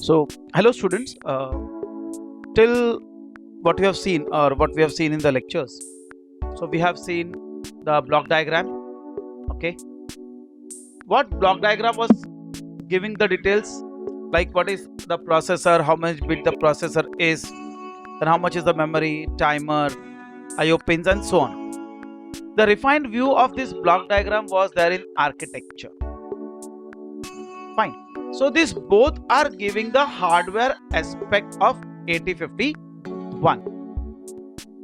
So, hello students. Till what we have seen or what we have seen in the lectures. So we have seen the block diagram. Okay. What block diagram was giving the details, like what is the processor, how much bit the processor is, and how much is the memory, timer, IO pins, and so on. The refined view of this block diagram was there in architecture. Fine. So these both are giving the hardware aspect of 8051.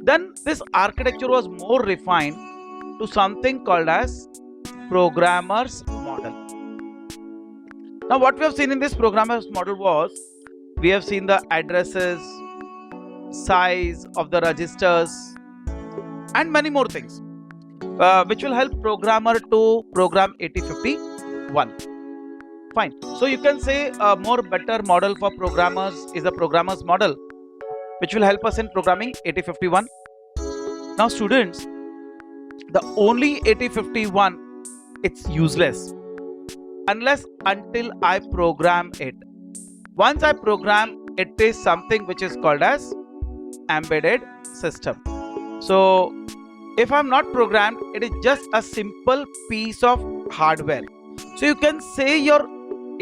Then this architecture was more refined to something called as programmer's model. Now what we have seen in this programmer's model was, we have seen the addresses, size of the registers, and many more things which will help programmer to program 8051. Fine. So you can say a more better model for programmers is the programmer's model, which will help us in programming 8051. Now students, the only 8051, it's useless unless until I program it. Once I program, it is something which is called as embedded system. So if I'm not programmed, it is just a simple piece of hardware. So you can say your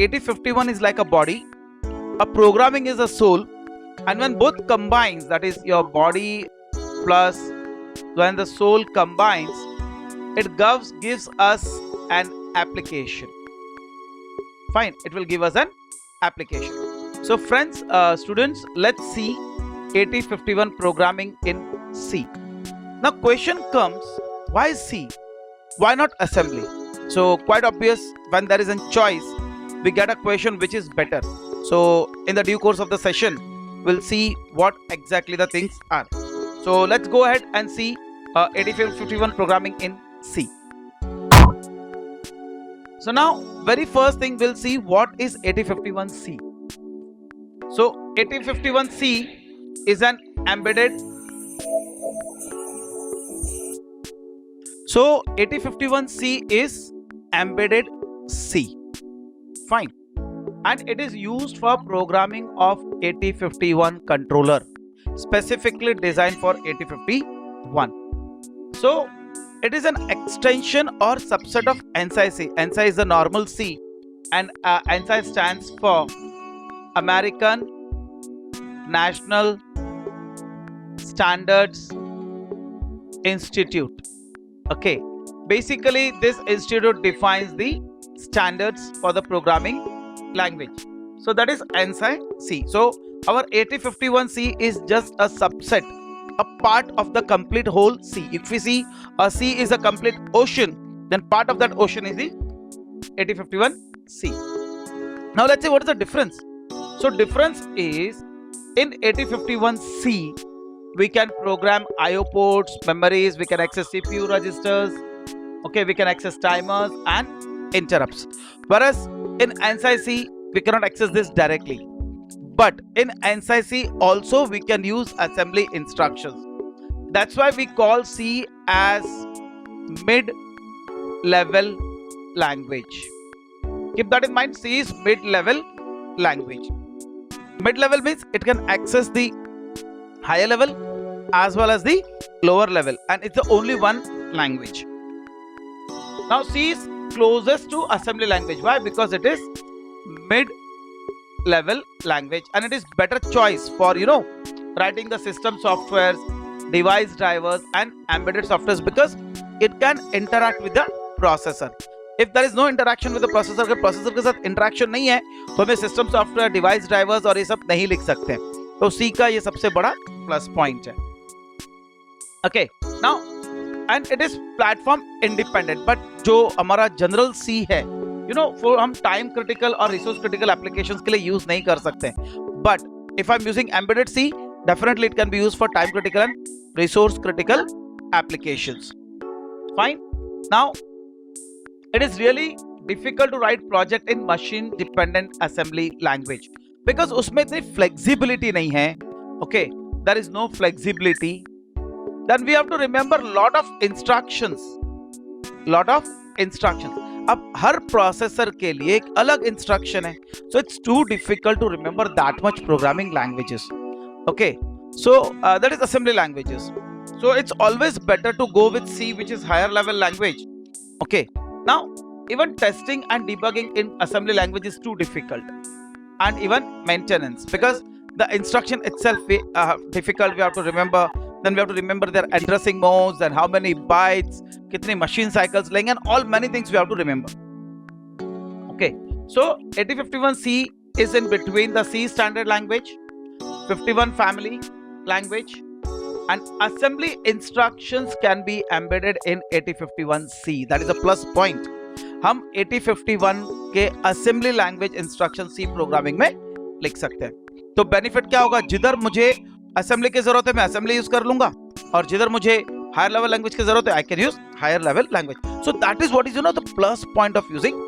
8051 is like a body, a programming is a soul, and when both combines, that is your body plus when the soul combines, it gives us an application. Fine, it will give us an application. So friends, students, let's see 8051 programming in C. Now question comes, why C? Why not assembly? So quite obvious, when there is a choice, we get a question which is better. So in the due course of the session, we'll see what exactly the things are. So let's go ahead and see 8051 programming in C. So now very first thing, we'll see what is 8051C. So 8051C is an embedded. So 8051C is embedded C. Fine. And it is used for programming of 8051 controller, specifically designed for 8051. So it is an extension or subset of ANSI C. ANSI is the normal C, and ANSI stands for American National Standards Institute. Okay, basically this institute defines the standards for the programming language. So that is ANSI C. So our 8051C is just a subset, a part of the complete whole C. If we see a C is a complete ocean, then part of that ocean is the 8051C. Now let's see what is the difference. So difference is, in 8051C we can program IO ports, memories, we can access CPU registers, okay, we can access timers and interrupts. Whereas in ANSI C we cannot access this directly. But in ANSI C also we can use assembly instructions. That's why we call C as mid-level language. Keep that in mind, C is mid-level language. Mid-level means it can access the higher level as well as the lower level, and it's the only one language. Now C is closest to assembly language. Why? Because it is mid-level language and it is better choice for writing the system softwares, device drivers and embedded softwares, because it can interact with the processor. If there is no interaction with the processor, अगर processor के साथ interaction नहीं है तो हमें system software, device drivers और ये सब नहीं लिख सकते हैं. तो C का ये सबसे बड़ा plus point है. Okay, now and it is platform independent, but जो हमारा general C है, for हम time critical और resource critical applications के लिए use नहीं कर सकते. But if I'm using embedded C, definitely it can be used for time critical and resource critical applications. Fine. Now it is really difficult to write project in machine dependent assembly language because उसमें इतनी flexibility नहीं है. Okay, there is no flexibility. Then we have to remember lot of instructions, अब हर processor के लिए एक अलग instruction है, so it's too difficult to remember that much programming languages. Okay, so that is assembly languages. So it's always better to go with C, which is higher level language. Okay, now even testing and debugging in assembly language is too difficult, and even maintenance, because the instruction itself difficult. We have to remember, then we have to remember their addressing modes and how many bytes, kitne machine cycles lenge, and all many things we have to remember. Okay, so 8051C is in between the C standard language, 51 family language, and assembly instructions can be embedded in 8051C. That is a plus point. हम 8051 के assembly language instruction C programming में लिख सकते हैं. तो benefit क्या होगा? जिधर मुझे assembly की जरूरत है मैं assembly यूज कर लूंगा, और जिधर मुझे higher level language की जरूरत है I can use higher level language. So that is what is the plus point of using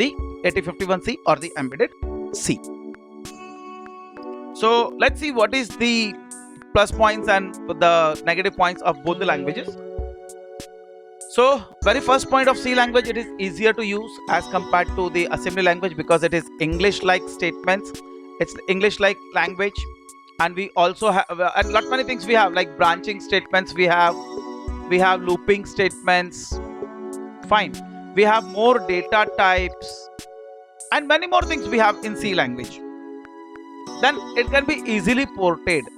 the 8051C or the embedded C. So let's see what is the plus points and the negative points of both the languages. So very first point of C language, it is easier to use as compared to the assembly language because it is English like statements, it's English like language, and we also have and lot many things we have, like branching statements, we have looping statements. Fine, we have more data types and many more things we have in C language. Then it can be easily ported.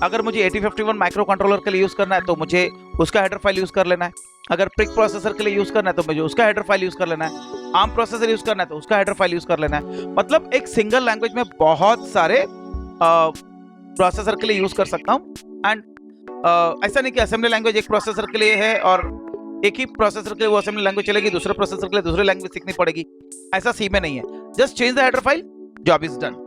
अगर मुझे 8051 micro controller के लिए use करना है तो मुझे उसका header file use कर लेना है. अगर प्रिक प्रोसेसर के लिए यूज करना है तो मुझे उसका हेडर फाइल यूज कर लेना है. आर्म प्रोसेसर यूज करना है तो उसका हेडर फाइल यूज कर लेना है. मतलब एक सिंगल लैंग्वेज में बहुत सारे प्रोसेसर के लिए यूज कर सकता हूँ. एंड ऐसा नहीं कि असेंबली लैंग्वेज एक प्रोसेसर के लिए है और एक ही प्रोसेसर के लिए वो असेंबली लैंग्वेज चलेगी, दूसरे प्रोसेसर के लिए दूसरी लैंग्वेज सीखनी पड़ेगी. ऐसा सी में नहीं है. Just change the header file, job is done.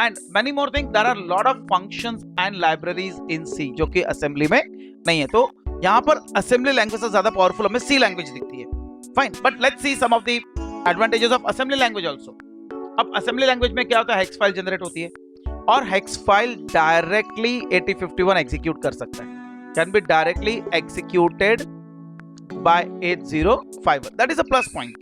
And many more things. There are a lot of functions and libraries in C जो कि असेंबली में नहीं है. तो यहाँ पर असेंबली लैंग्वेज से ज्यादा पावरफुल हमें C लैंग्वेज दिखती है. Fine, but let's see some of the advantages of assembly language also. अब असेंबली लैंग्वेज में क्या होता है? हेक्स फाइल जनरेट होती है और हेक्स फाइल डायरेक्टली 8051 एग्जीक्यूट कर सकता है. Can be directly executed by 8051. That is a plus point.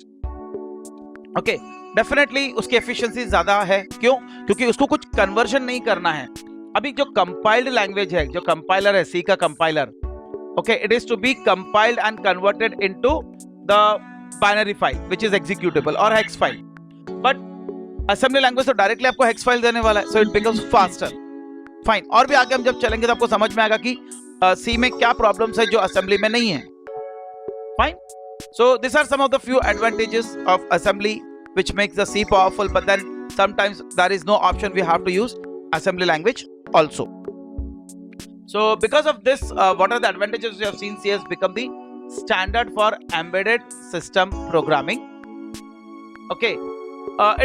Okay, definitely उसकी एफिशिएंसी ज्यादा है. क्यों? क्योंकि उसको कुछ कन्वर्जन नहीं करना है. अभी जो कंपाइल्ड लैंग्वेज है, जो कंपाइलर है सी का compiler, okay, it is to be compiled and converted into the binary file which is executable और hex file. But assembly language तो डायरेक्टली आपको हेक्स फाइल देने वाला है, so it becomes faster. Fine, और भी आगे हम जब चलेंगे तो आपको समझ में आएगा कि सी में क्या प्रॉब्लम्स है जो असेंबली में नहीं है. Fine, so this are some of the few advantages of assembly which makes the C powerful, but then sometimes there is no option, we have to use assembly language also. So because of this, what are the advantages? We have seen C has become the standard for embedded system programming. Okay,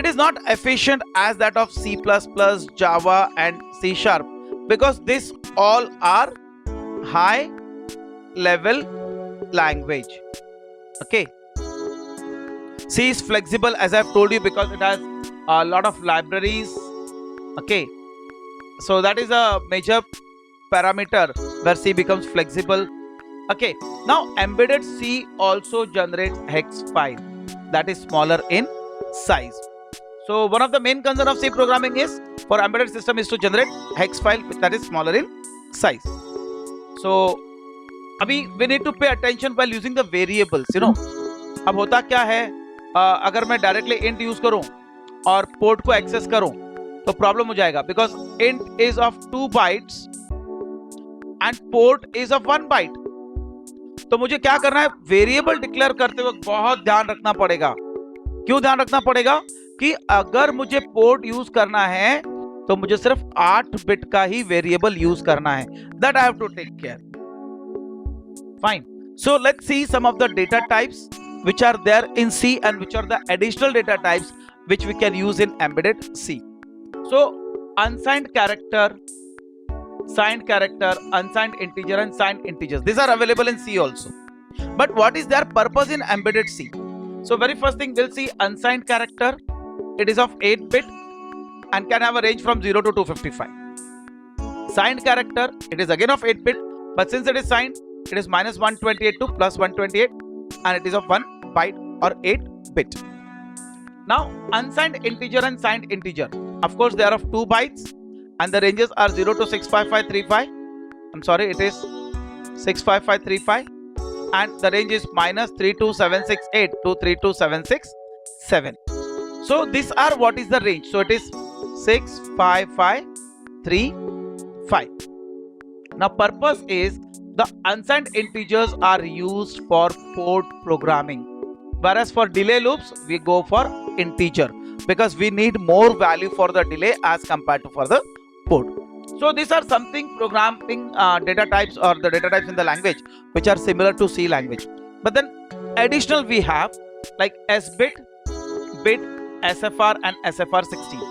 it is not efficient as that of C++, Java and C Sharp because these all are high level language. Okay, C is flexible as I've told you because it has a lot of libraries. Okay, so that is a major parameter where C becomes flexible. Okay, now embedded C also generates hex file that is smaller in size. So one of the main concern of C programming is for embedded system is to generate hex file that is smaller in size. So abhi we need to pay attention while using the variables, you know. अब होता क्या है, अगर मैं directly int use करूं और port को access करूं तो प्रॉब्लम हो जाएगा because int is of 2 bytes and port is of 1 byte. तो मुझे क्या करना है? वेरिएबल डिक्लेयर करते वक्त बहुत ध्यान रखना पड़ेगा. क्यों ध्यान रखना पड़ेगा? कि अगर मुझे पोर्ट यूज करना है तो मुझे सिर्फ 8 बिट का ही वेरिएबल यूज करना है. That I have to take care. Fine, so let's see some of the data types which are there in C and which are the additional data types which we can use in embedded C. So unsigned character, signed character, unsigned integer and signed integers, these are available in C also. But what is their purpose in embedded C? So very first thing we'll see unsigned character. It is of 8 bit and can have a range from 0 to 255. Signed character, it is again of 8 bit, but since it is signed, it is -128 to +128 and it is of 1 byte or 8 bit. Now unsigned integer and signed integer, of course they are of 2 bytes and the ranges are 0 to 65535. I'm sorry, it is 65535, and the range is minus 32768 to 32767. So these are what is the range. So it is 65535. Now purpose is the unsigned integers are used for port programming, whereas for delay loops we go for integer because we need more value for the delay as compared to for the port. So these are something programming data types or the data types in the language which are similar to C language. But then additional we have like S-bit, bit, SFR and SFR16.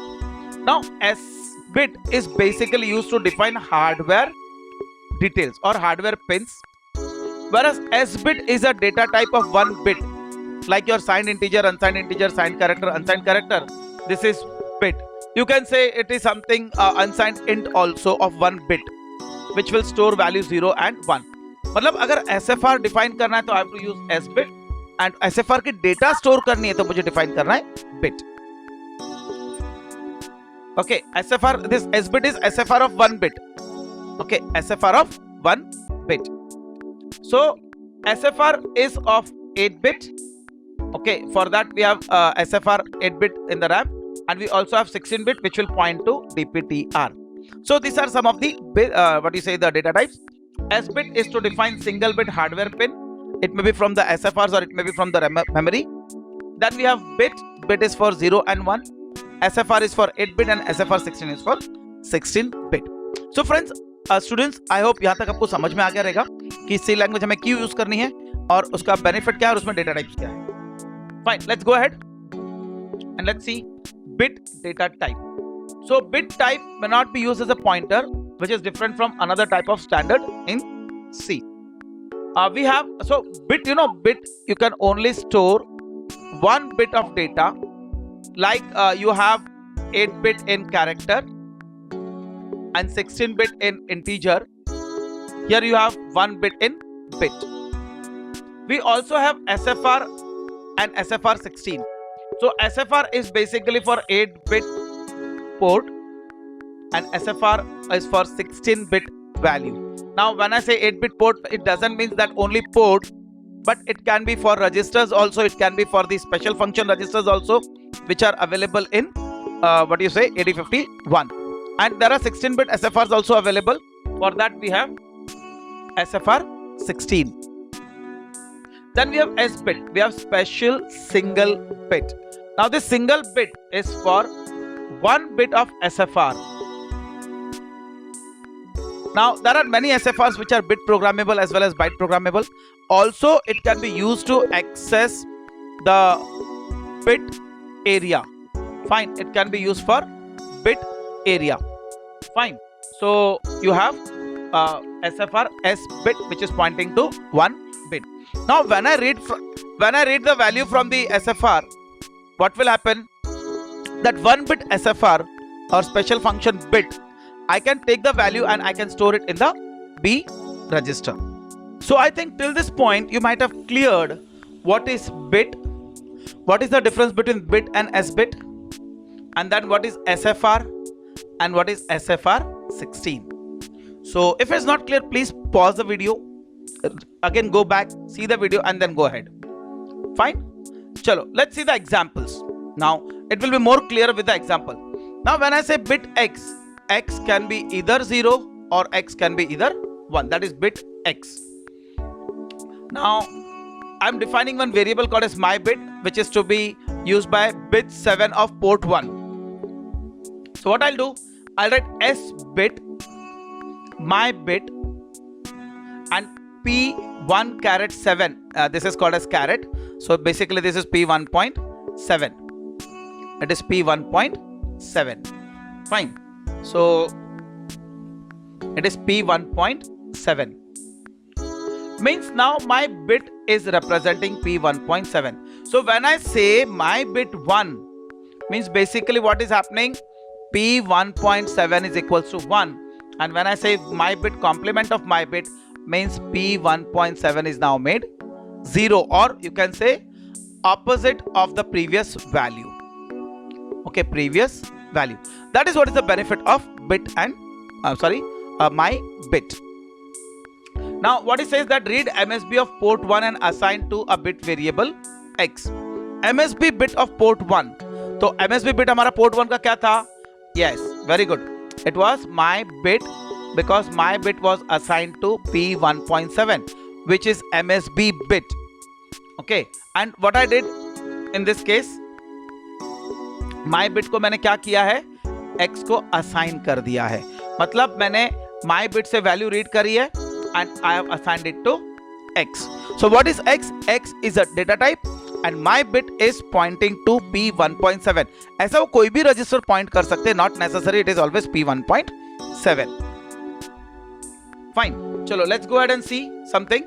Now S-bit is basically used to define hardware details or hardware pins, whereas S-bit is a data type of 1 bit, like your signed integer, signed character, unsigned character. This is bit. You can say it is something unsigned int also of 1 bit, which will store value 0 and 1. मतलब अगर SFR define करना है तो I have to use S bit, and SFR की data store करनी है तो मुझे define करना है bit. Okay, SFR, this S bit is SFR of 1 bit. Okay, SFR of 1 bit. So SFR is of 8 bit. Okay, for that we have SFR 8 bit in the RAM, and we also have 16 bit which will point to DPTR. So these are some of the the data types. S bit is to define single bit hardware pin. It may be from the SFRs or it may be from the memory. Then we have bit. Bit is for 0 and 1. SFR is for 8 bit and SFR16 is for 16 bit. So friends, students, I hope यहाँ तक आपको समझ में आ गया रहेगा कि C language हमें क्यों यूज करनी है और उसका बेनिफिट क्या है और उसमें डेटा टाइप्स क्या है. Fine, let's go ahead and let's see bit data type. So bit type may not be used as a pointer, which is different from another type of standard in C. We have, so bit, bit you can only store 1 bit of data, like you have 8 bit in character and 16 bit in integer. Here you have 1 bit in bit. We also have SFR and SFR16. So SFR is basically for 8 bit port and SFR is for 16 bit value. Now when I say 8 bit port, it doesn't mean that only port, but it can be for registers also, it can be for the special function registers also, which are available in 8051. And there are 16 bit SFRs also available. For that we have SFR16. Then we have S bit. We have special single bit. Now this single bit is for 1 bit of SFR. Now there are many SFRs which are bit programmable as well as byte programmable. Also it can be used to access the bit area. Fine, it can be used for bit area. Fine. So you have SFR S bit, which is pointing to 1 bit. Now when I read the value from the SFR, what will happen? That 1 bit SFR or special function bit, I can take the value and I can store it in the B register. So I think till this point you might have cleared what is bit, what is the difference between bit and S bit, and then what is SFR and what is SFR16. So if it's not clear, please pause the video, again go back, see the video and then go ahead. Fine. Chalo, let's see the examples. Now it will be more clear with the example. Now when I say bit X, X can be either 0 or X can be either 1. That is bit X. Now I'm defining one variable called as my bit, which is to be used by bit 7 of port 1. So what I'll do, I'll write S bit, my bit, and P1 caret 7. This is called as caret. So basically this is P1.7. It is P1.7. Fine. So it is P1.7. Means now my bit is representing P1.7. So when I say my bit 1, means basically what is happening, P1.7 is equals to 1. And when I say my bit complement of my bit, means P1.7 is now made 0, or you can say opposite of the previous value. Okay, previous value. That is what is the benefit of bit and my bit. Now what it says that read MSB of port 1 and assign to a bit variable x. MSB bit of port 1. तो MSB bit हमारा port 1 का क्या था? Yes, very good. It was my bit because my bit was assigned to P1.7, which is MSB bit. Okay, and what I did in this case, my bit को मैंने क्या किया है? X को assign कर दिया है. मतलब मैंने my bit से value read करी है and I have assigned it to X. So what is X? X is a data type and my bit is pointing to P1.7. ऐसा वो कोई भी register point कर सकते हैं, not necessary it is always P1.7. Fine. चलो let's go ahead and see something.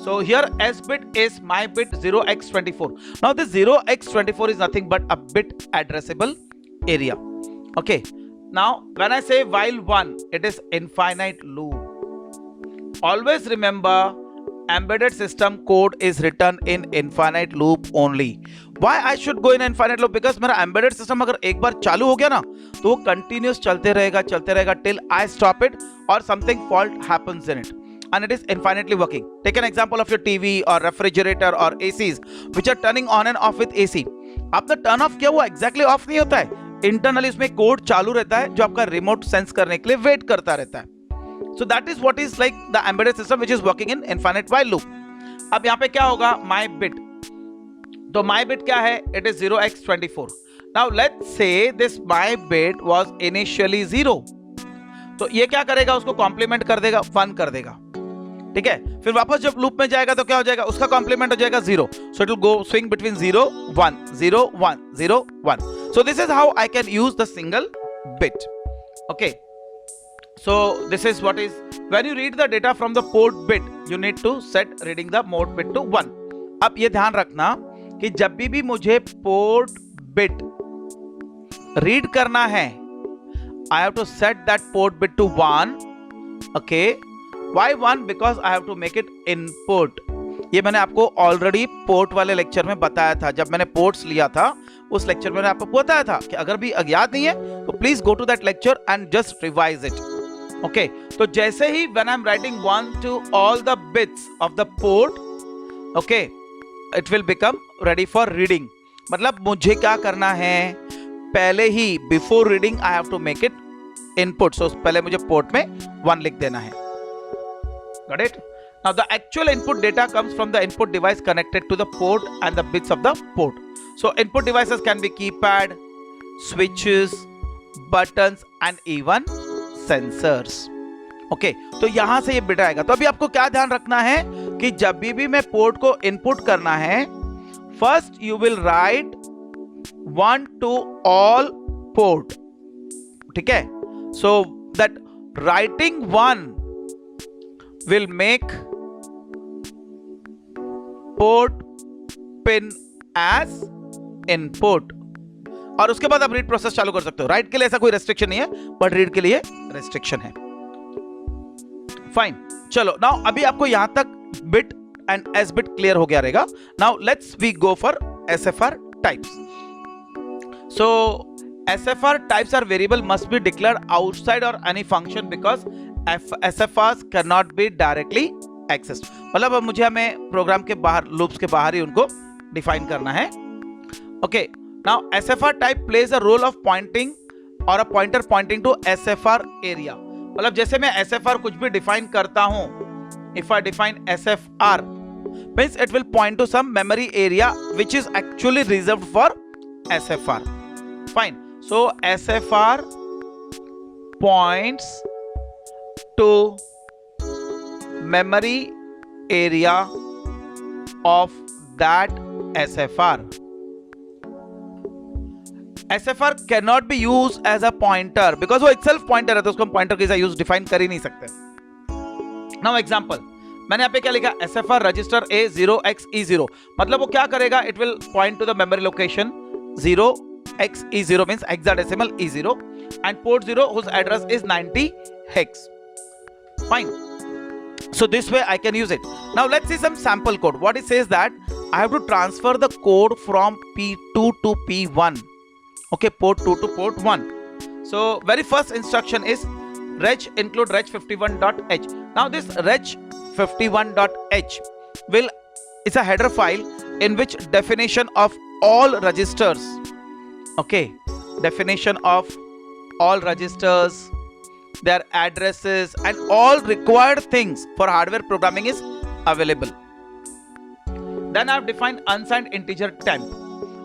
So here S bit is my bit 0x24. Now this 0x24 is nothing but a bit addressable area. Okay. Now when I say while 1, it is infinite loop. Always remember, embedded system code is written in infinite loop only. Why I should go in infinite loop? Because मेरा embedded system अगर एक बार चालू हो गया ना तो वो continuous चलते रहेगा till I stop it or something fault happens in it. And it is infinitely working. Take an example of your TV or refrigerator or ACs which are turning on and off with AC. आपने turn off किया वो exactly off नहीं होता है. Internally इसमें code चालू रहता है जो आपका remote sense करने के लिए wait करता रहता है. So that is what is like the embedded system which is working in infinite while loop. अब यहाँ पे क्या होगा? My bit. तो my bit क्या है? It is 0x24. Now let's say this my bit was initially 0. तो ये क्या करेगा? उसको कॉम्प्लीमेंट कर देगा, 1 कर देगा. ठीक है, फिर वापस जब लूप में जाएगा तो क्या हो जाएगा? उसका कॉम्प्लीमेंट हो जाएगा 0. So it will go swing between 0 1 0 1 0 1. So this is how I can use the single bit. Okay, so this is what is when you read the data from the port bit, you need to set reading the mode bit to 1. अब ये ध्यान रखना कि जब भी मुझे port bit read करना है, I have to set that port bit to 1. Okay, why 1? Because I have to make it input. ये मैंने आपको ऑलरेडी पोर्ट वाले लेक्चर में बताया था. जब मैंने पोर्ट्स लिया था उस लेक्चर में मैंने आपको बताया था कि अगर भी याद नहीं है तो please go to that lecture and just revise it. Okay, तो जैसे ही when I am writing 1 to all the bits of the port, okay, it will become ready for reading. मतलब मुझे क्या करना है? पहले ही before reading I have to make it input. So पहले मुझे पोर्ट में 1 लिख देना है. Got it? Now the actual input data comes from the input device connected to the port and the bits of the port. So input devices can be keypad, switches, buttons and even sensors. Okay, तो यहां से ये bit आएगा. तो अभी आपको क्या ध्यान रखना है कि जब भी मैं पोर्ट को इनपुट करना है, first you will write 1 to all port. ठीक है? So that writing 1 will make port pin as input. और उसके बाद आप रीड प्रोसेस चालू कर सकते हो. राइट के लिए ऐसा कोई रेस्ट्रिक्शन नहीं है, बट रीड के लिए रेस्ट्रिक्शन है. फाइन, चलो नाउ अभी आपको यहां तक bit and S bit clear हो गया रहेगा. Now let's we go for SFR types. So SFR types are variable must be declared outside or any function because SFRs cannot be directly accessed. मतलब अब मुझे हमें प्रोग्राम के बाहर loops के बाहर ही उनको डिफाइन करना है. Okay, now SFR type plays a role of pointing or a pointer pointing to SFR area. मतलब जैसे मैं SFR कुछ भी डिफाइन करता हूं, if I define SFR means it will point to some memory area which is actually reserved for SFR. Fine. So SFR points to memory area of that SFR. SFR cannot be used as a pointer because वो itself pointer है, तो उसको हम pointer के use define कर ही नहीं सकते. Now example, मैंने यहाँ पे क्या लिखा? SFR register A 0xe0. मतलब वो क्या करेगा? It will point to the memory location 0xe0 means hexadecimal E0 and port 0 whose address is 90 hex. Fine. So this way I can use it. Now let's see some sample code. What it says that I have to transfer the code from P2 to P1. Okay, port 2 to port 1. So very first instruction is reg include reg51.h. Now this reg51.h is a header file in which definition of all registers, okay, definition of all registers, their addresses and all required things for hardware programming is available. Then I have defined unsigned integer temp.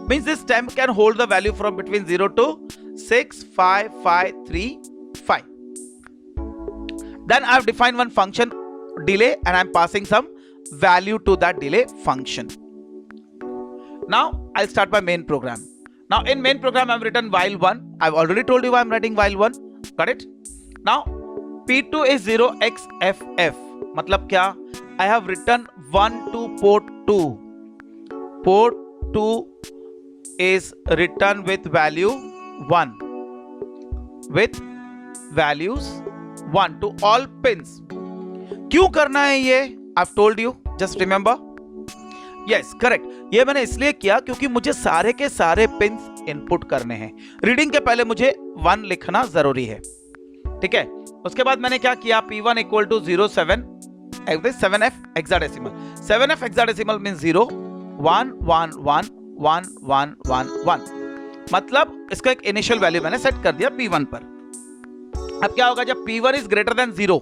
Means this temp can hold the value from between 0 to 65535. Then I have defined one function delay and I am passing some value to that delay function. Now I'll start my main program. Now in main program I have written while 1. I've already told you why I'm writing while 1. Got it? Now P2 is 0xff. Matlab kya? I have written 1 to port 2. Port 2 is written with value 1. With values 1 to all pins. क्यों करना है ये? I've told you. Just remember. Yes, correct. ये मैंने इसलिए किया क्योंकि मुझे सारे के सारे पिंस इनपुट करने हैं. रीडिंग के पहले मुझे 1 लिखना जरूरी है. ठीक है. उसके बाद मैंने क्या किया? P1 equal to 07 7f hexadecimal. 7f hexadecimal means 0 1 1 1 1 1 1 1. मतलब इसका एक इनिशियल वैल्यू मैंने सेट कर दिया P1 पर. अब क्या होगा जब P1 is greater than 0?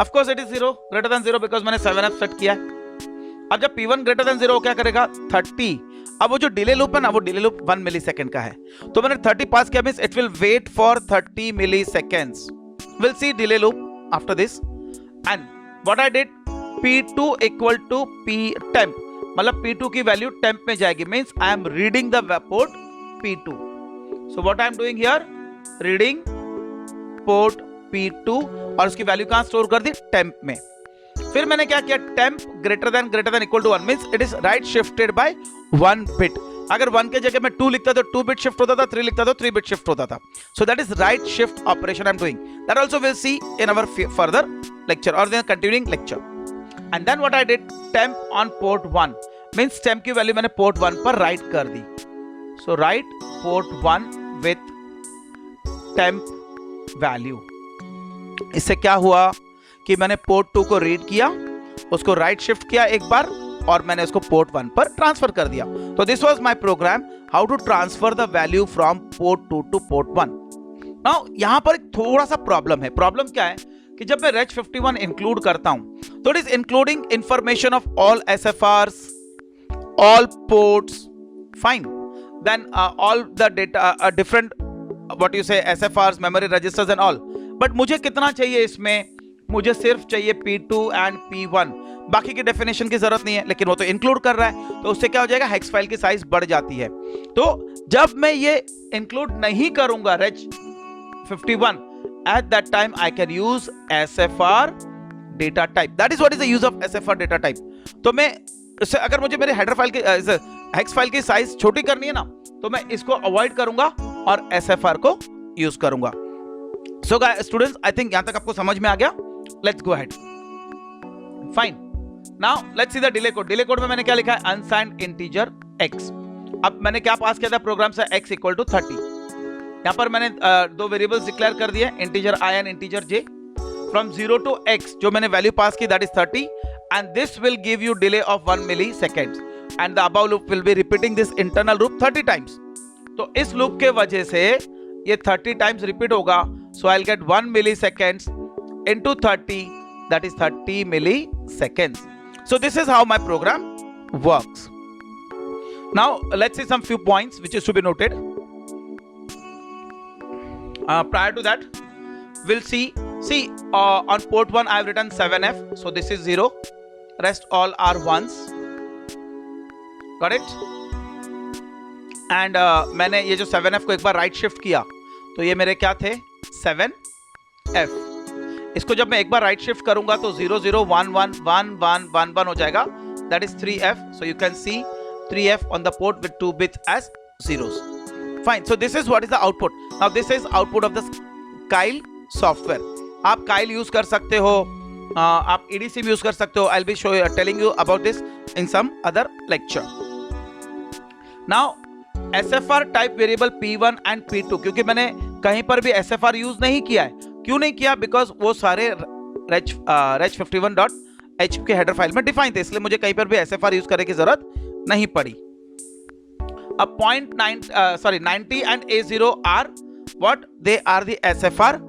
Of course it is 0 greater than 0 because मैंने 7f सेट किया है. अब जब P1 ग्रेटर देन 0 क्या करेगा? 30. अब वो जो डिले लूप है ना, वो डिले लूप 1 मिली सेकेंड का है, तो मैंने 30 पास किया. Means it will wait for 30 milli seconds. Will see delay loop after this. And what I did, P2 equal to P temp, मतलब P2 की वैल्यू temp में जाएगी. Means I am reading the port P2. So what I am doing here, reading port P2 और उसकी value कहां store कर दी? temp में. फिर मैंने क्या किया? temp greater than equal to 1 means it is right shifted by 1 bit. अगर 1 के जगह में 2 लिखता तो 2 बिट शिफ्ट होता था, 3 लिखता तो 3 बिट शिफ्ट होता था. So that is right shift operation I am doing. That also will see in our further lecture or the continuing lecture. And then what I did, temp on port 1 means temp की value मैंने port 1 पर right कर दी. So write port 1 with temp value. इससे क्या हुआ कि मैंने port 2 को रीड किया, उसको राइट शिफ्ट किया एक बार और मैंने उसको port 1 पर ट्रांसफर कर दिया. तो this was my program how to transfer the value from port 2 to port 1. Now यहां पर एक थोड़ा सा प्रॉब्लम है. प्रॉब्लम क्या है कि जब मैं reg51 इंक्लूड करता हूं तो it is including information of all SFRs, all ports, fine, then all the data different what you say SFRs, memory registers and all. But मुझे कितना चाहिए इसमें? मुझे सिर्फ चाहिए P2 एंड P1. बाकी की डेफिनेशन की जरूरत नहीं है, लेकिन वो तो इंक्लूड कर रहा है, तो उससे क्या हो जाएगा? हेक्स फाइल की साइज बढ़ जाती है. तो जब मैं ये इंक्लूड नहीं करूंगा reg51, at that time I can use SFR data type. That is what is the use of SFR data type. तो मैं इससे अगर मुझे मेरे हेडर फाइल की हेक्स फाइल की साइज छोटी करनी है ना, तो मैं इसको अवॉइड करूंगा और SFR को यूज करूंगा. सो स्टूडेंट्स, आई थिंक यहां तक आपको समझ में आ गया. Let's go ahead. Fine. Now let's see the delay code. Delay code में मैंने क्या लिखा है? Unsigned integer x. अब मैंने क्या पास किया था प्रोग्राम से? x equal to 30. यहां पर मैंने दो वेरिएबल्स डिक्लेयर कर दिए, integer i and integer j. From 0 to x जो मैंने वैल्यू पास की that is 30 and this will give you delay of 1 milli seconds and the above loop will be repeating this internal loop 30 times. तो इस loop के वजह से ये 30 times repeat होगा. So I will get 1 milli seconds into 30, that is 30 milli seconds. So this is how my program works. Now let's see some few points which is to be noted. Prior to that, we'll see on port 1 I have written 7f, so this is 0, rest all are 1s. Got it? And मैंने ये जो 7f को एक बार right shift किया तो ये मेरे क्या थे? 7f. इसको जब मैं एक बार राइट शिफ्ट करूंगा तो 0 0 1 1 1 1 1 1 हो जाएगा, that is 3f. So you can see 3f on the port with 2 bits as zeros. Fine. So this is what is the output. Now this is output of the Kyle software. आप Kyle use कर सकते हो आप EDC भी use कर सकते हो. I'll be telling you about this in some other lecture. Now SFR type variable P1 and P2, क्योंकि मैंने कहीं पर भी SFR यूज नहीं किया है. क्यों नहीं किया? बिकॉज वो सारे reg51.h के हेडर फाइल में डिफाइन थे, इसलिए मुझे कहीं पर भी SFR यूज करने की जरूरत नहीं पड़ी. अब 90 and A0 are what? They are the SFR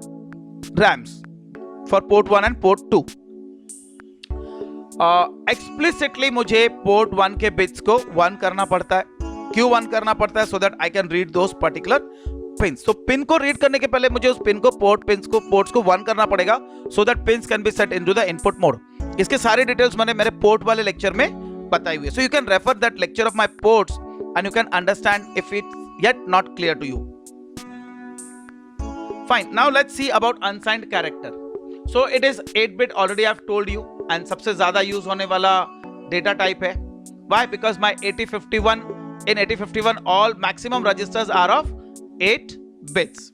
RAMs for port 1 and port 2. Explicitly मुझे port 1 के bits को 1 करना पड़ता है. क्यों 1 करना पड़ता है? So that I can read those particular pins. So pin को read करने के पहले मुझे उस pin को ports को 1 करना पड़ेगा, so that pins can be set into the input mode. इसके सारे डिटेल्स मैंने मेरे पोर्ट वाले लेक्चर में बताई हुई है. So you can refer that lecture of my ports and you can understand if it's yet not clear to you. Fine. Now let's see about unsigned character. So it is 8-bit, already I've told you, and सबसे ज़्यादा use होने वाला data type है. Why? Because my 8051 all maximum registers are of 8 bits.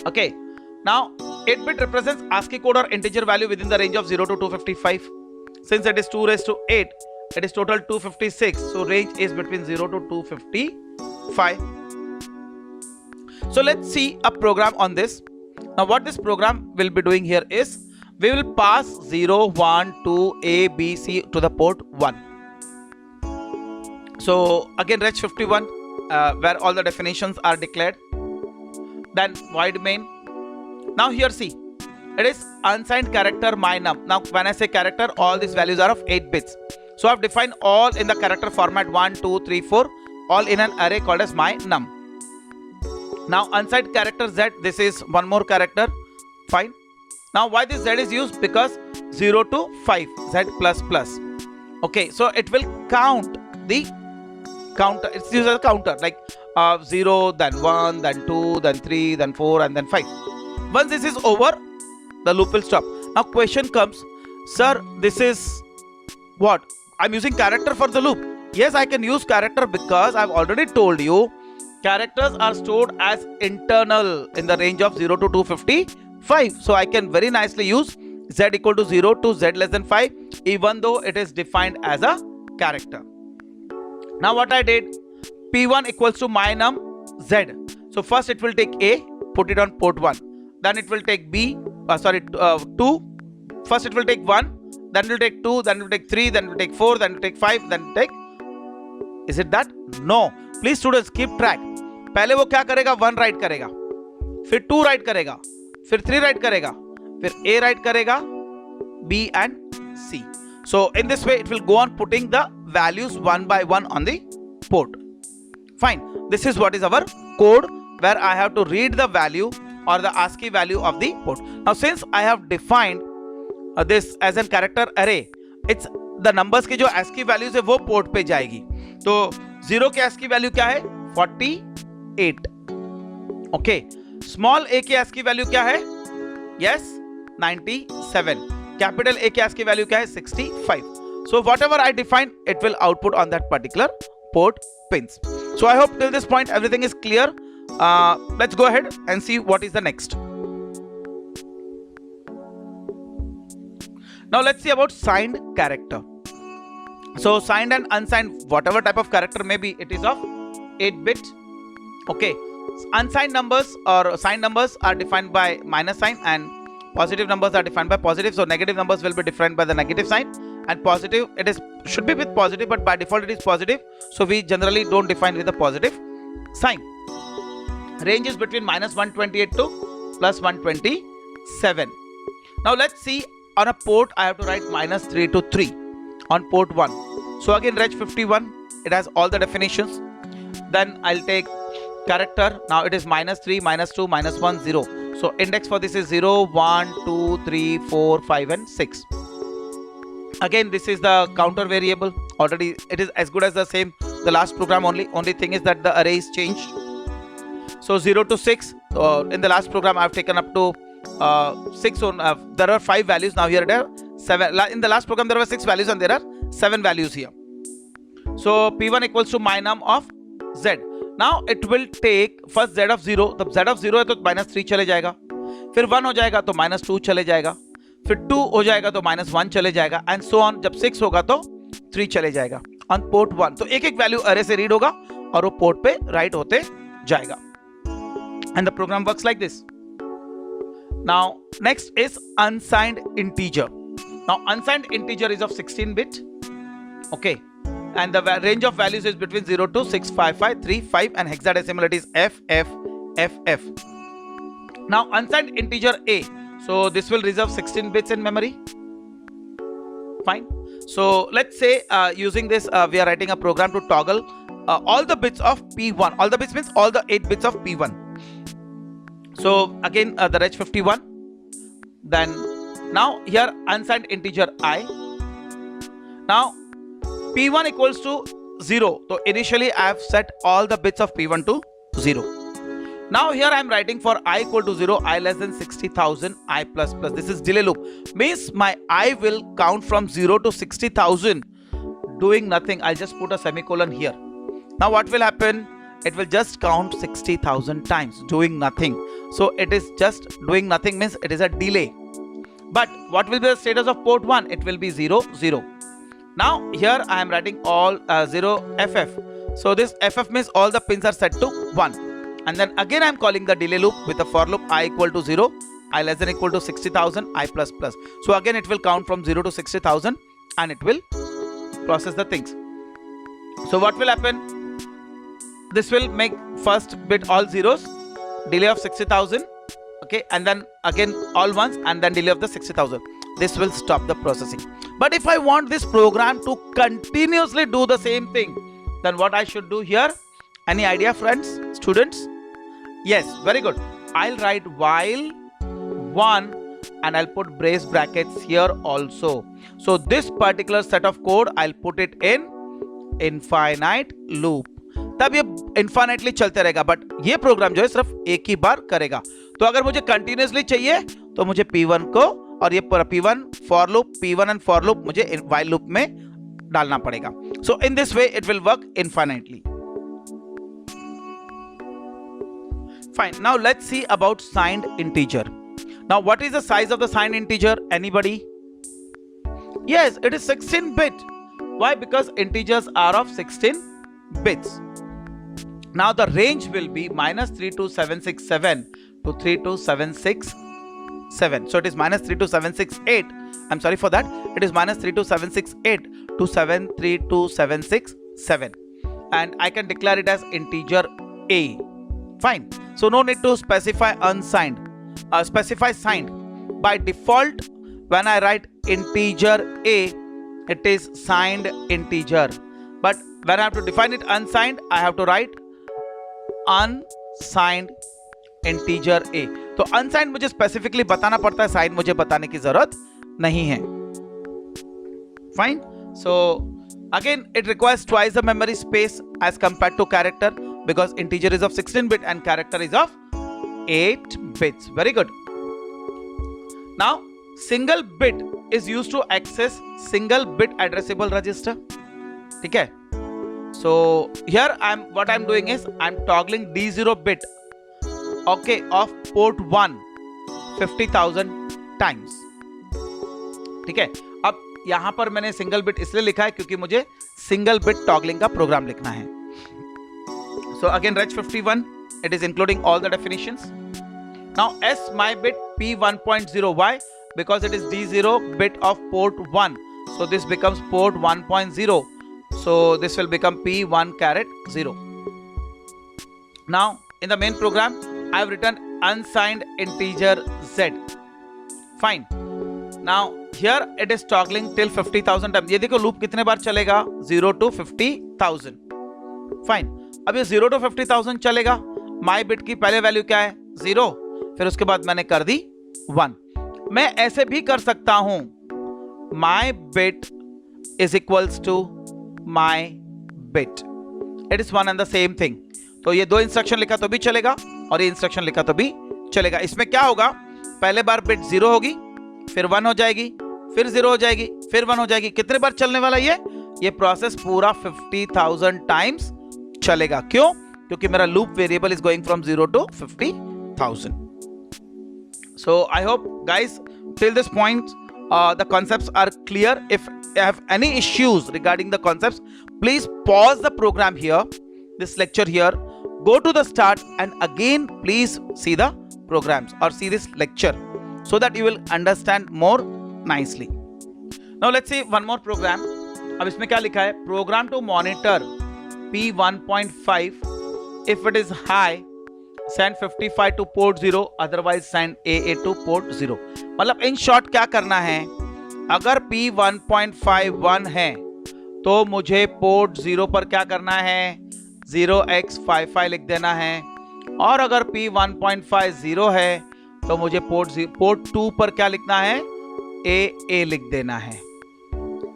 Okay. Now 8-bit represents ASCII code or integer value within the range of 0 to 255. Since it is 2 raised to 8, it is total 256. So range is between 0 to 255. So let's see a program on this. Now what this program will be doing here is, we will pass 0, 1, 2, A, B, C to the port 1. So again reg51, where all the definitions are declared. Then void main. Now here see, it is unsigned character mynum. Now when I say character, all these values are of 8 bits. So I've defined all in the character format 1, 2, 3, 4, all in an array called as mynum. Now unsigned character Z, this is one more character. Fine. Now why this Z is used? Because 0 to 5, Z plus plus. Okay, so it will count the counter. It's used as a counter, like 0, then 1, then 2, then 3, then 4, and then 5. Once this is over, the loop will stop. Now question comes, sir, this is what? I'm using character for the loop. Yes, I can use character because I've already told you characters are stored as internal in the range of 0 to 255. So I can very nicely use Z equal to 0 to Z less than 5, even though it is defined as a character. Now what I did, P1 equals to mynum Z. So first it will take A, put it on port 1. Then it will take 2. First it will take 1, then it will take 2, then it will take 3, then it will take 4, then it will take 5, then it will take... Is it that? No. Please students keep track. पहले वो क्या करेगा? 1 right करेगा, फिर 2 right करेगा, फिर 3 right करेगा, फिर A राइट करेगा, B and C. So in this way it will go on putting the values one by one on the port. Fine. This is what is our code where I have to read the value or the ASCII value of the port. Now since I have defined this as a character array, it's the numbers की जो ASCII values है वो port पे जाएगी. तो 0 के ASCII value क्या है? 48. Okay. Small a की ASCII value क्या है? Yes, 97. Capital A की ASCII value क्या है? 65. So whatever I define, it will output on that particular port pins. So I hope till this point everything is clear. Let's go ahead and see what is the next. Now let's see about signed character. So signed and unsigned, whatever type of character may be, it is of 8-bit. Okay. Unsigned numbers or signed numbers are defined by minus sign, and positive numbers are defined by positive. So negative numbers will be defined by the negative sign, and positive should be with positive, but by default it is positive. So we generally don't define with a positive sign. Range is between minus 128 to plus 127. Now let's see, on a port I have to write minus 3 to 3 on port 1. So again reg51, it has all the definitions. Then I'll take character. Now it is minus 3, minus 2, minus 1, 0. So index for this is 0, 1, 2, 3, 4, 5 and 6. Again this is the counter variable. Already it is as good as the same the last program, only thing is that the array is changed. So 0 to 6, in the last program I have taken up to 6. There are 5 values. Now here there are 7. In the last program there were 6 values and there are 7 values here. So P1 equals to mynum of Z. Now it will take first Z of 0. तो Z of 0 है तो minus 3 चले जाएगा, फिर 1 हो जाएगा तो minus 2 चले जाएगा, फिर 2 हो जाएगा तो -1 चले जाएगा, एंड सो ऑन. जब 6 होगा तो 3 चले जाएगा ऑन पोर्ट 1. तो एक एक वैल्यू अरे से रीड होगा और वो पोर्ट पे राइट होते जाएगा. And the program works like this. Now next is unsigned integer. Now unsigned integer is of 16 bit. Okay, and the range of values is between 0 to 65535, and hexadecimal it is FFFF. Now unsigned integer A, so this will reserve 16 bits in memory. Fine. So let's say using this we are writing a program to toggle all the bits of P1. All the bits means all the 8 bits of P1. So again the reg 51. Then now here unsigned integer I. Now P1 equals to 0. So initially I have set all the bits of P1 to 0. Now here I am writing for I equal to 0, I less than 60,000, I plus plus. This is delay loop. Means my I will count from 0 to 60,000 doing nothing. I'll just put a semicolon here. Now what will happen? It will just count 60,000 times doing nothing. So it is just doing nothing means it is a delay. But what will be the status of port 1? It will be 0 0. Now here I am writing all 0 FF. So this FF means all the pins are set to 1. And then again I am calling the delay loop with a for loop I equal to 0, I less than equal to 60,000, I plus plus. So again it will count from 0 to 60,000 and it will process the things. So what will happen? This will make first bit all zeros, delay of 60,000, okay, and then again all ones and then delay of the 60,000. This will stop the processing. But if I want this program to continuously do the same thing, then what I should do here? Any idea, friends, students? Yes, very good. I'll write while 1 and I'll put brace brackets here also. So this particular set of code I'll put it in infinite loop. तब ये infinitely चलते रहेगा, but ये programme जो है सिर्फ एक ही बार करेगा. तो अगर मुझे कंटिन्यूसली चाहिए तो मुझे P1 को और ये P1 for loop, P1 and for loop मुझे while लूप में डालना पड़ेगा. So in this way it will work infinitely. Fine. Now let's see about signed integer. Now what is the size of the signed integer? Anybody? Yes, it is 16 bit. Why? Because integers are of 16 bits. Now the range will be -32767 to 32767. So it is -32768. I'm sorry for that. It is -32768 to 73267. And I can declare it as integer A. Fine. So no need to specify unsigned. Specify signed. By default, when I write integer A, it is signed integer. But when I have to define it unsigned, I have to write unsigned integer A. तो unsigned मुझे specifically बताना पड़ता है, signed मुझे बताने की जरूरत नहीं है. Fine. So again, it requires twice the memory space as compared to character, because integer is of 16 bit and character is of 8 bits. Very good. Now single bit is used to access single bit addressable register. ठीक है. So here what I'm doing is I'm toggling D0 bit, okay, of port 1 50,000 times. ठीक है. अब यहां पर मैंने single bit इसलिए लिखा है क्योंकि मुझे सिंगल बिट टॉगलिंग का प्रोग्राम लिखना है. So again reg 51, it is including all the definitions. Now S my bit P1.0. Why? Because it is D0 bit of port 1. So this becomes port 1.0. So this will become P1.0. Now in the main program I have written unsigned integer Z. Fine. Now here it is toggling till 50,000 times. ये देखो loop कितने बार चलेगा? 0 to 50,000. Fine. अब ये 0 to 50,000 चलेगा. My bit की पहले value क्या है? 0. फिर उसके बाद मैंने कर दी 1. मैं ऐसे भी कर सकता हूं. My bit is equals to my bit. It is one and the same thing. तो ये दो इंस्ट्रक्शन लिखा तो भी चलेगा और ये इंस्ट्रक्शन लिखा तो भी चलेगा. इसमें क्या होगा? पहले बार बिट 0 होगी, फिर 1 हो जाएगी, फिर 0 हो जाएगी, फिर 1 हो जाएगी. कितने बार चलने वाला ये प्रोसेस पूरा 50,000 टाइम्स चलेगा. क्यों? क्योंकि मेरा loop variable is going from 0 to 50,000. So I hope guys till this point the concepts are clear. If you have any issues regarding the concepts, please pause the program here, this lecture here, go to the start and again please see the programs or see this lecture so that you will understand more nicely. Now let's see one more program. अब इसमें क्या लिखा है? Program to monitor P1.5 if it is high send 55 to port 0, otherwise send AA to port 0. मतलब in short क्या करना है, अगर P1.51 है तो मुझे पोर्ट 0 पर क्या करना है, 0x55 लिख देना है, और अगर P1.50 है तो मुझे पोर्ट 2 पर क्या लिखना है, AA लिख देना है.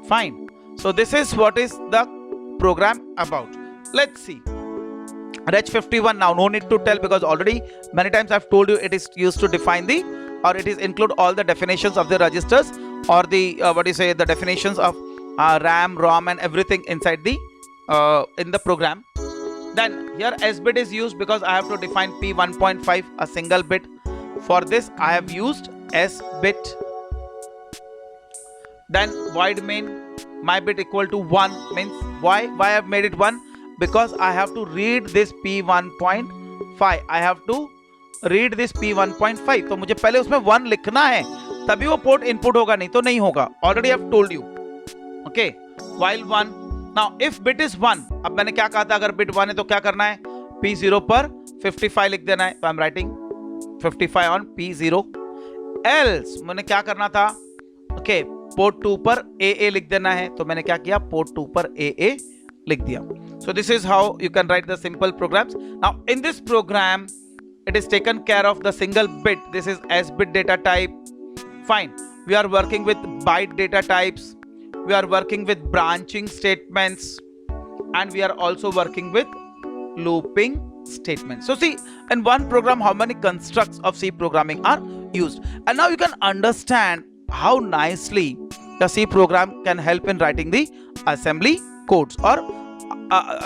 Fine. So this is what is the program about. Let's see. Reg 51 now, no need to tell because already many times I've told you it is used to define the, or it is include all the definitions of the registers or the the definitions of RAM, ROM and everything inside the in the program. Then here S bit is used because I have to define P1.5 a single bit. For this I have used S bit. Then void main, my bit equal to 1 means why I have made it 1, because I have to read this P1.5. I have to read this P1.5. तो मुझे पहले उसमें 1 लिखना है तभी वो port input होगा, नहीं तो नहीं होगा. Already I have told you. Okay, while 1. Now if bit is 1, अब मैंने क्या कहा था, अगर बिट 1 है तो क्या करना है, P0 पर 55 लिख देना है. तो आई am writing 55 on P0. Else मैंने क्या करना था, ओके, पोर्ट 2 पर AA लिख देना है. तो मैंने क्या किया, पोर्ट 2 पर AA लिख दिया. So this is how you can write the simple programs. Now in this program it is taken care of the single bit. This is S bit data type. Fine. We are working with byte data types. We are working with branching statements and we are also working with looping statements. So see, in one program how many constructs of C programming are used, and now you can understand how nicely the C program can help in writing the assembly codes, or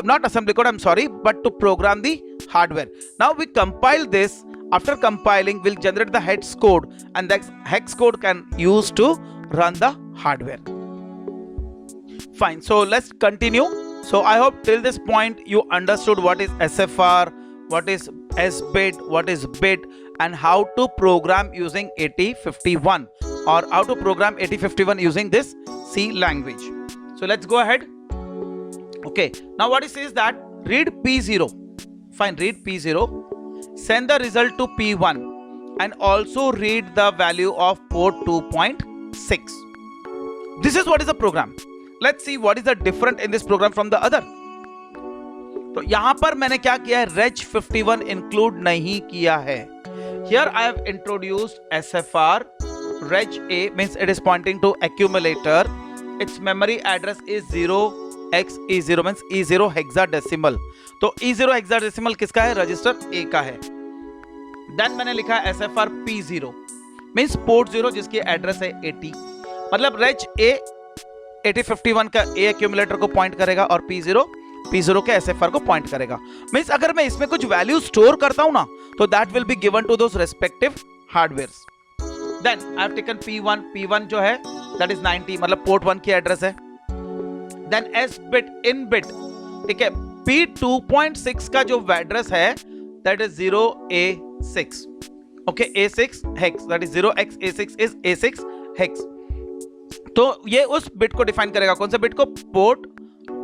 not assembly code, I'm sorry, but to program the hardware. Now we compile this. After compiling, we'll generate the hex code, and that hex code can use to run the hardware. Fine. So let's continue. So I hope till this point you understood what is SFR, what is S bit, what is bit, and how to program using 8051, or how to program 8051 using this C language. So let's go ahead. Okay, now what it says that read P0. Fine, read P0, send the result to P1 and also read the value of port 2.6. This is what is the program. Let's see what is the different in this program from the other. तो यहां पर मैंने क्या किया है, Reg 51 include नहीं किया है. Here I have introduced SFR. Reg A means it is pointing to accumulator. Its memory address is 0xE0 means E0 hexadecimal. तो E0 hexadecimal किसका है, रजिस्टर A का है. Then मैंने लिखा SFR P0 means पोर्ट 0 जिसकी एड्रेस है 80. मतलब Reg A 8051 का A accumulator को पॉइंट करेगा और P0 के SFR को पॉइंट करेगा. मींस अगर मैं इसमें कुछ वैल्यू स्टोर करता हूं ना, तो that will be given to those respective hardwares. Then I have taken P1 जो है दैट इज 90, मतलब पोर्ट 1 की एड्रेस है. Then S bit in bit, ठीक है, P2.6 का जो एड्रेस है that is 0A6. Okay, A6 hex, that is 0xA6 is A6 hex. तो ये उस बिट को डिफाइन करेगा. कौन से बिट को, पोर्ट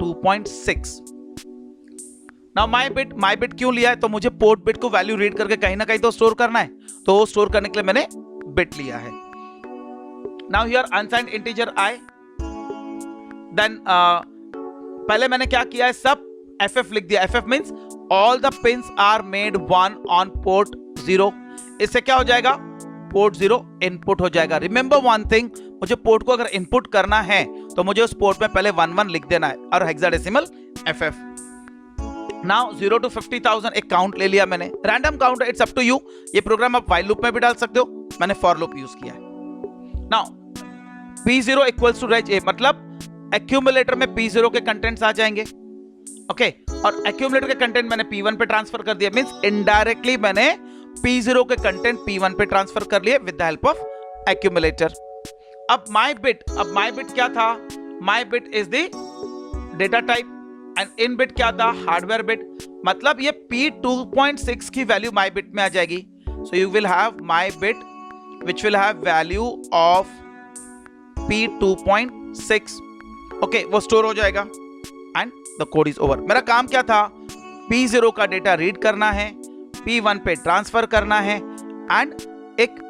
2.6. नाउ माय बिट क्यों लिया है, तो मुझे पोर्ट बिट को वैल्यू रीड करके कहीं ना कहीं तो स्टोर करना है, तो वो स्टोर करने के लिए मैंने बिट लिया है. Now here unsigned integer i. Then पहले मैंने क्या किया है, सब FF लिख दिया. FF means all the pins are made 1 on port 0. इससे क्या हो जाएगा, पोर्ट 0 इनपुट हो जाएगा. रिमेंबर वन थिंग, मुझे पोर्ट को अगर इनपुट करना है तो मुझे उस पोर्ट में पहले 11 लिख देना है और हेक्साडेसिमल FF. नाउ 0 to 50,000 एक काउंट ले लिया मैंने, random count, it's up to you. ये प्रोग्राम आप व्हाइल लूप में भी डाल सकते हो, मैंने फॉर लूप यूज किया है. नाउ P0 इक्वल्स टू रेज A, मतलब एक्यूमुलेटर में P0 के कंटेंट्स आ जाएंगे. ओके, और एक्यूमुलेटर के कंटेंट मैंने P1 पे ट्रांसफर कर दिया. मींस इनडायरेक्टली मैंने P0 के कंटेंट P1 पे ट्रांसफर कर लिए with the help of accumulator. अब my bit क्या था? my bit is the data type and in bit क्या था? hardware bit. मतलब ये P2.6 की वैल्यू my bit में आ जाएगी. So you will have my bit which will have value of P2.6. Okay, वो स्टोर हो जाएगा and the code is over. मेरा काम क्या था? P0 का डेटा रीड करना है, P1 पे ट्रांसफर करना है एंड एक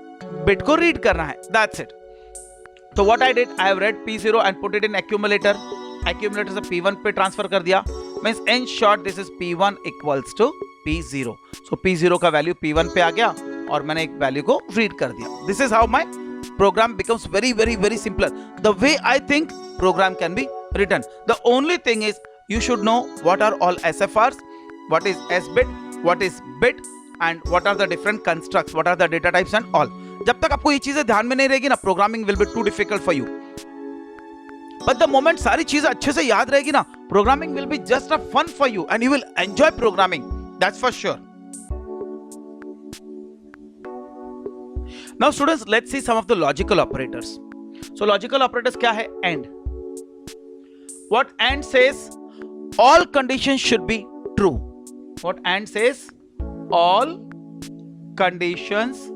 बिट को रीड करना है. That's it. तो what I did, I have read P0 and put it in accumulator. Accumulator से P1 पे ट्रांसफर कर दिया. Means in short this is P1 equals to P0. So P0 का वैल्यू P1 पे आ गया और मैंने एक वैल्यू को रीड कर दिया. This is how my program becomes very simpler. The way I think program can be written. The only thing is you should know what are all SFRs, what is S bit, what is bit and what are the different constructs, what are the data types and all. जब तक आपको ये चीजें ध्यान में नहीं रहेगी ना, programming will be too difficult for you. But the moment सारी चीजें अच्छे से याद रहेगी ना, programming will be just a fun for you and you will enjoy programming. That's for sure. Now students, let's see some of the logical operators. So logical operators क्या है? And. What and says? All conditions should be true. What and says? All conditions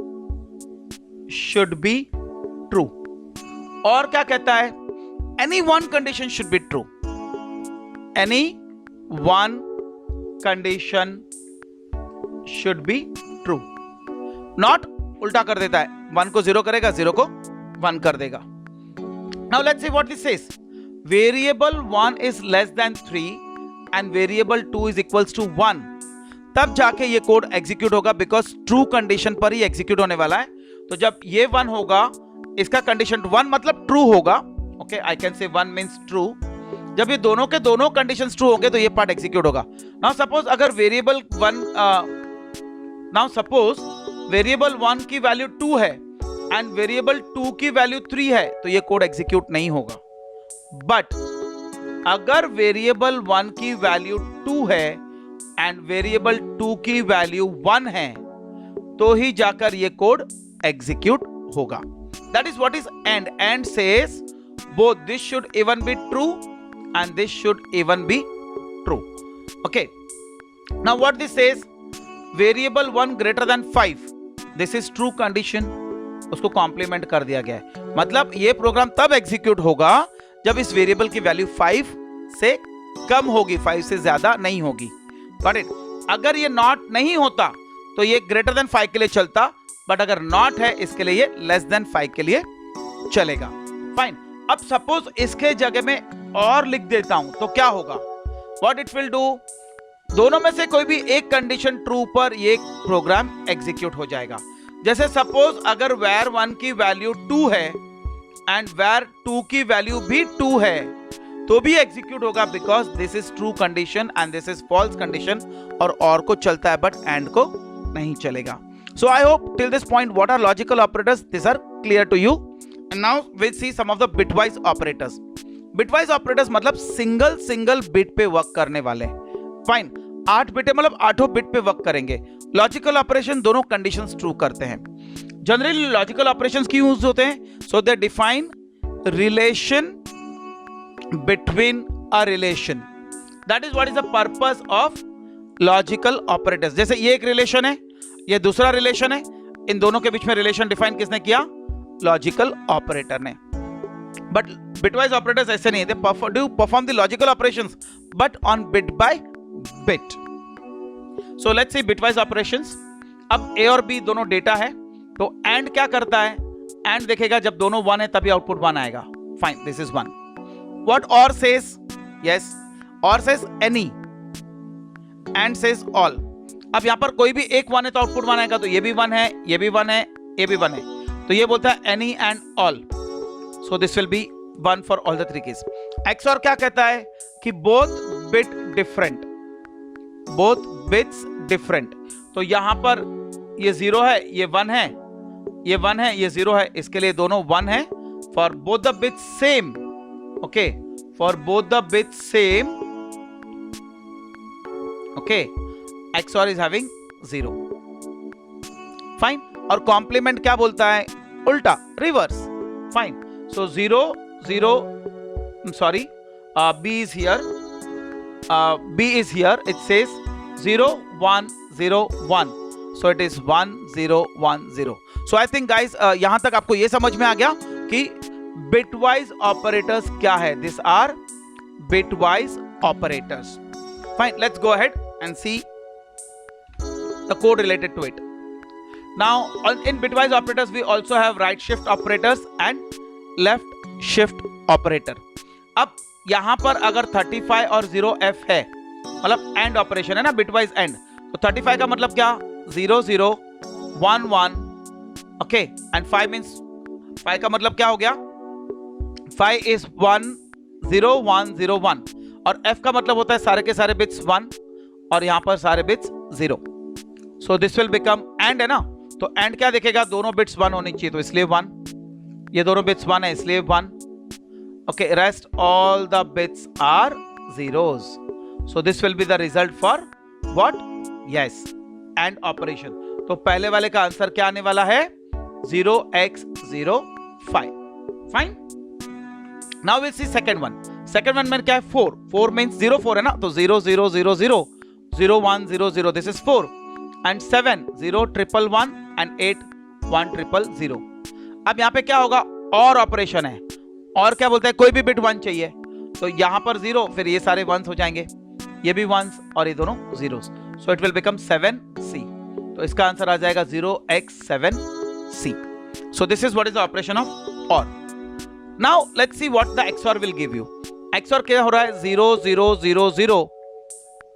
should be true. और क्या कहता है? Any one condition should be true. Any one condition should be true. Not उल्टा कर देता है, 1 को 0 करेगा, 0 को 1 कर देगा. Now let's see what this says. Variable 1 is less than 3 and variable 2 is equals to 1. तब जाके ये कोड एग्जीक्यूट होगा, बिकॉज ट्रू कंडीशन पर ही एग्जीक्यूट होने वाला है. तो जब ये 1 होगा, इसका कंडीशन 1 मतलब ट्रू होगा. Okay, I can say 1 means true. जब ये दोनों के दोनों कंडीशंस ट्रू होंगे तो ये पार्ट एग्जीक्यूट होगा. नाउ सपोज अगर वेरिएबल 1 की वैल्यू 2 है एंड वेरिएबल 2 की वैल्यू 3 है तो ये कोड एग्जीक्यूट नहीं होगा. बट अगर वेरिएबल 1 की वैल्यू 2 है एंड वेरिएबल 2 की वैल्यू 1 है तो ही जाकर ये कोड एग्जीक्यूट होगा. That is what is and. And says both this should even be true and this should even be true. Okay. Now what this says? Variable 1 greater than 5. This is true condition. उसको complement कर दिया गया है. मतलब ये programme तब execute होगा जब इस वेरिएबल की वैल्यू 5 से कम होगी, 5 से ज्यादा नहीं होगी. Got it? अगर ये नॉट नहीं होता तो ये ग्रेटर देन 5 के लिए चलता, बट अगर नॉट है इसके लिए ये लेस देन 5 के लिए चलेगा. फाइन. अब सपोज इसके जगह में और लिख देता हूं तो क्या होगा? What it will do? दोनों में से कोई भी एक कंडीशन ट्रू पर ये प्रोग्राम एग्जीक्यूट हो जाएगा. जैसे सपोज अगर var 1 की वैल्यू 2 है एंड var 2 की वैल्यू भी 2 है तो भी एग्जीक्यूट होगा, because this is true condition and this is false condition. और को चलता है बट एंड को नहीं चलेगा. So I hope till this point what are logical operators, these are clear to you. And now we'll see some of the bitwise operators. Bitwise operators मतलब single bit पे work करने वाले. Fine. 8 bit मतलब 8 bit पे work करेंगे. Logical operation दोनों conditions true करते हैं. जनरली लॉजिकल ऑपरेशंस क्यों यूज होते हैं? So they define relation between a relation. That is what is the purpose of logical operators. जैसे ये एक रिलेशन है, ये दूसरा रिलेशन है, इन दोनों के बीच में रिलेशन डिफाइन किसने किया? लॉजिकल ऑपरेटर ने. बट बिटवाइज ऑपरेटर्स ऐसे नहीं है. They perform the logical operations but on bit by bit. So let's C bitwise operations. अब ए और बी दोनों डेटा है तो एंड क्या करता है? एंड देखेगा जब दोनों 1 है तभी आउटपुट 1 आएगा. Fine, this is 1. व्हाट और सेज? यस, और says any and says all. अब यहां पर कोई भी एक 1 है तो आउटपुट 1 आएगा. तो ये भी 1 है, ये भी 1 है, ये भी 1 है, तो ये बोलता है any and all. So this will B 1 for all the 3 case. XOR क्या कहता है कि both bit different, both bits different. तो यहां पर ये 0 है, ये 1 है, ये 1 है, ये 0 है, इसके लिए दोनों 1 है. For both the bits same. Okay, for both the bits same. Okay, XOR is having 0. Fine. और कॉम्प्लीमेंट क्या बोलता है? ulta, reverse. Fine. So 0, 0, I'm sorry, B is here. B is here. It says 0, 1, 0, 1. So it is 1, 0, 1, 0. So I think guys, यहां तक आपको ये समझ में आ गया कि bitwise operators क्या है. These are bitwise operators. Fine. Let's go ahead and see the code related to it. Now, in bitwise operators, we also have right shift operators and left shift operator. अब यहां पर अगर 35 और 0f है, मतलब and operation है ना, bitwise and, तो 35 का मतलब क्या, 0 0 1 1, ओके, एंड 5 मींस 5 का मतलब क्या हो गया, 5 इज 1 0 1 0 1, और f का मतलब होता है सारे के सारे बिट्स 1 और यहां पर सारे bits 0. So this will become and है ना, तो एंड क्या देखेगा, दोनों बिट्स 1 होनी चाहिए, तो इसलिए 1, ये दोनों बिट्स 1 है इसलिए 1. Okay, rest all the bits are zeros. So this will be the result for what? Yes, AND operation. तो पहले वाले का आंसर क्या आने वाला है, 0x05. Fine. Now we'll see second one. Second one में क्या है, 4. 4 means 0 4 है ना, तो 0 0 0 0 0 1 0 0. This is 4. And 7 0 1 1 and 8 1 0 0. अब यहाँ पे क्या होगा, और ऑपरेशन है, और क्या बोलते हैं, कोई भी बिट 1 चाहिए, तो यहां पर 0, फिर ये सारे 1s हो जाएंगे, ये भी 1s और ये दोनों 0s. So it will become 7c. तो इसका आंसर आ जाएगा 0x7c. So this is what is the operation of or. Now let's see what the XOR will give you. XOR क्या हो रहा है, 0 0 0 0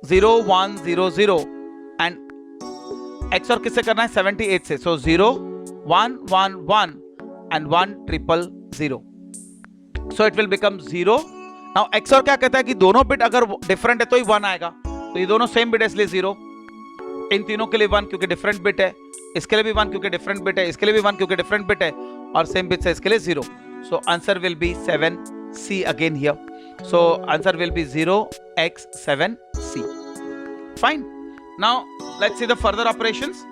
0 1 0 0 एंड XOR किससे करना है, 78 से. सो 0 1 1 1 and 1 0 0. So it will become 0. Now XOR क्या कहता है कि दोनों बिट अगर डिफरेंट है तो ही 1 आएगा, तो ये दोनों सेम बिट है इसलिए 0. इन तीनों के लिए 1 क्योंकि डिफरेंट बिट है, इसके लिए भी 1 क्योंकि डिफरेंट बिट है, इसके लिए भी 1 क्योंकि डिफरेंट बिट है, और सेम बिट है इसके लिए 0. So answer will be 7c again here. So answer will be 0x7c. Fine. Now let's see the further operations.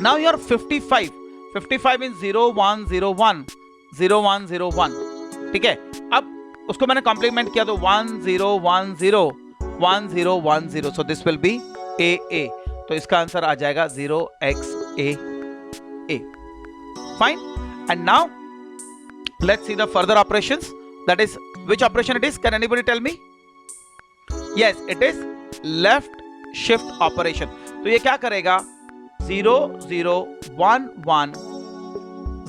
Now your 55 means 0 1 0 1 0 1 0 1. ठीक है, अब उसको मैंने कॉम्प्लीमेंट किया तो 1 0 1 0 1 0 1 0. So this will be AA. तो इसका आंसर आ जाएगा 0xAA. Fine. And now let's see the further operations. That is which operation it is, can anybody tell me? Yes, it is left shift operation. तो ये क्या करेगा, 0 0 1 1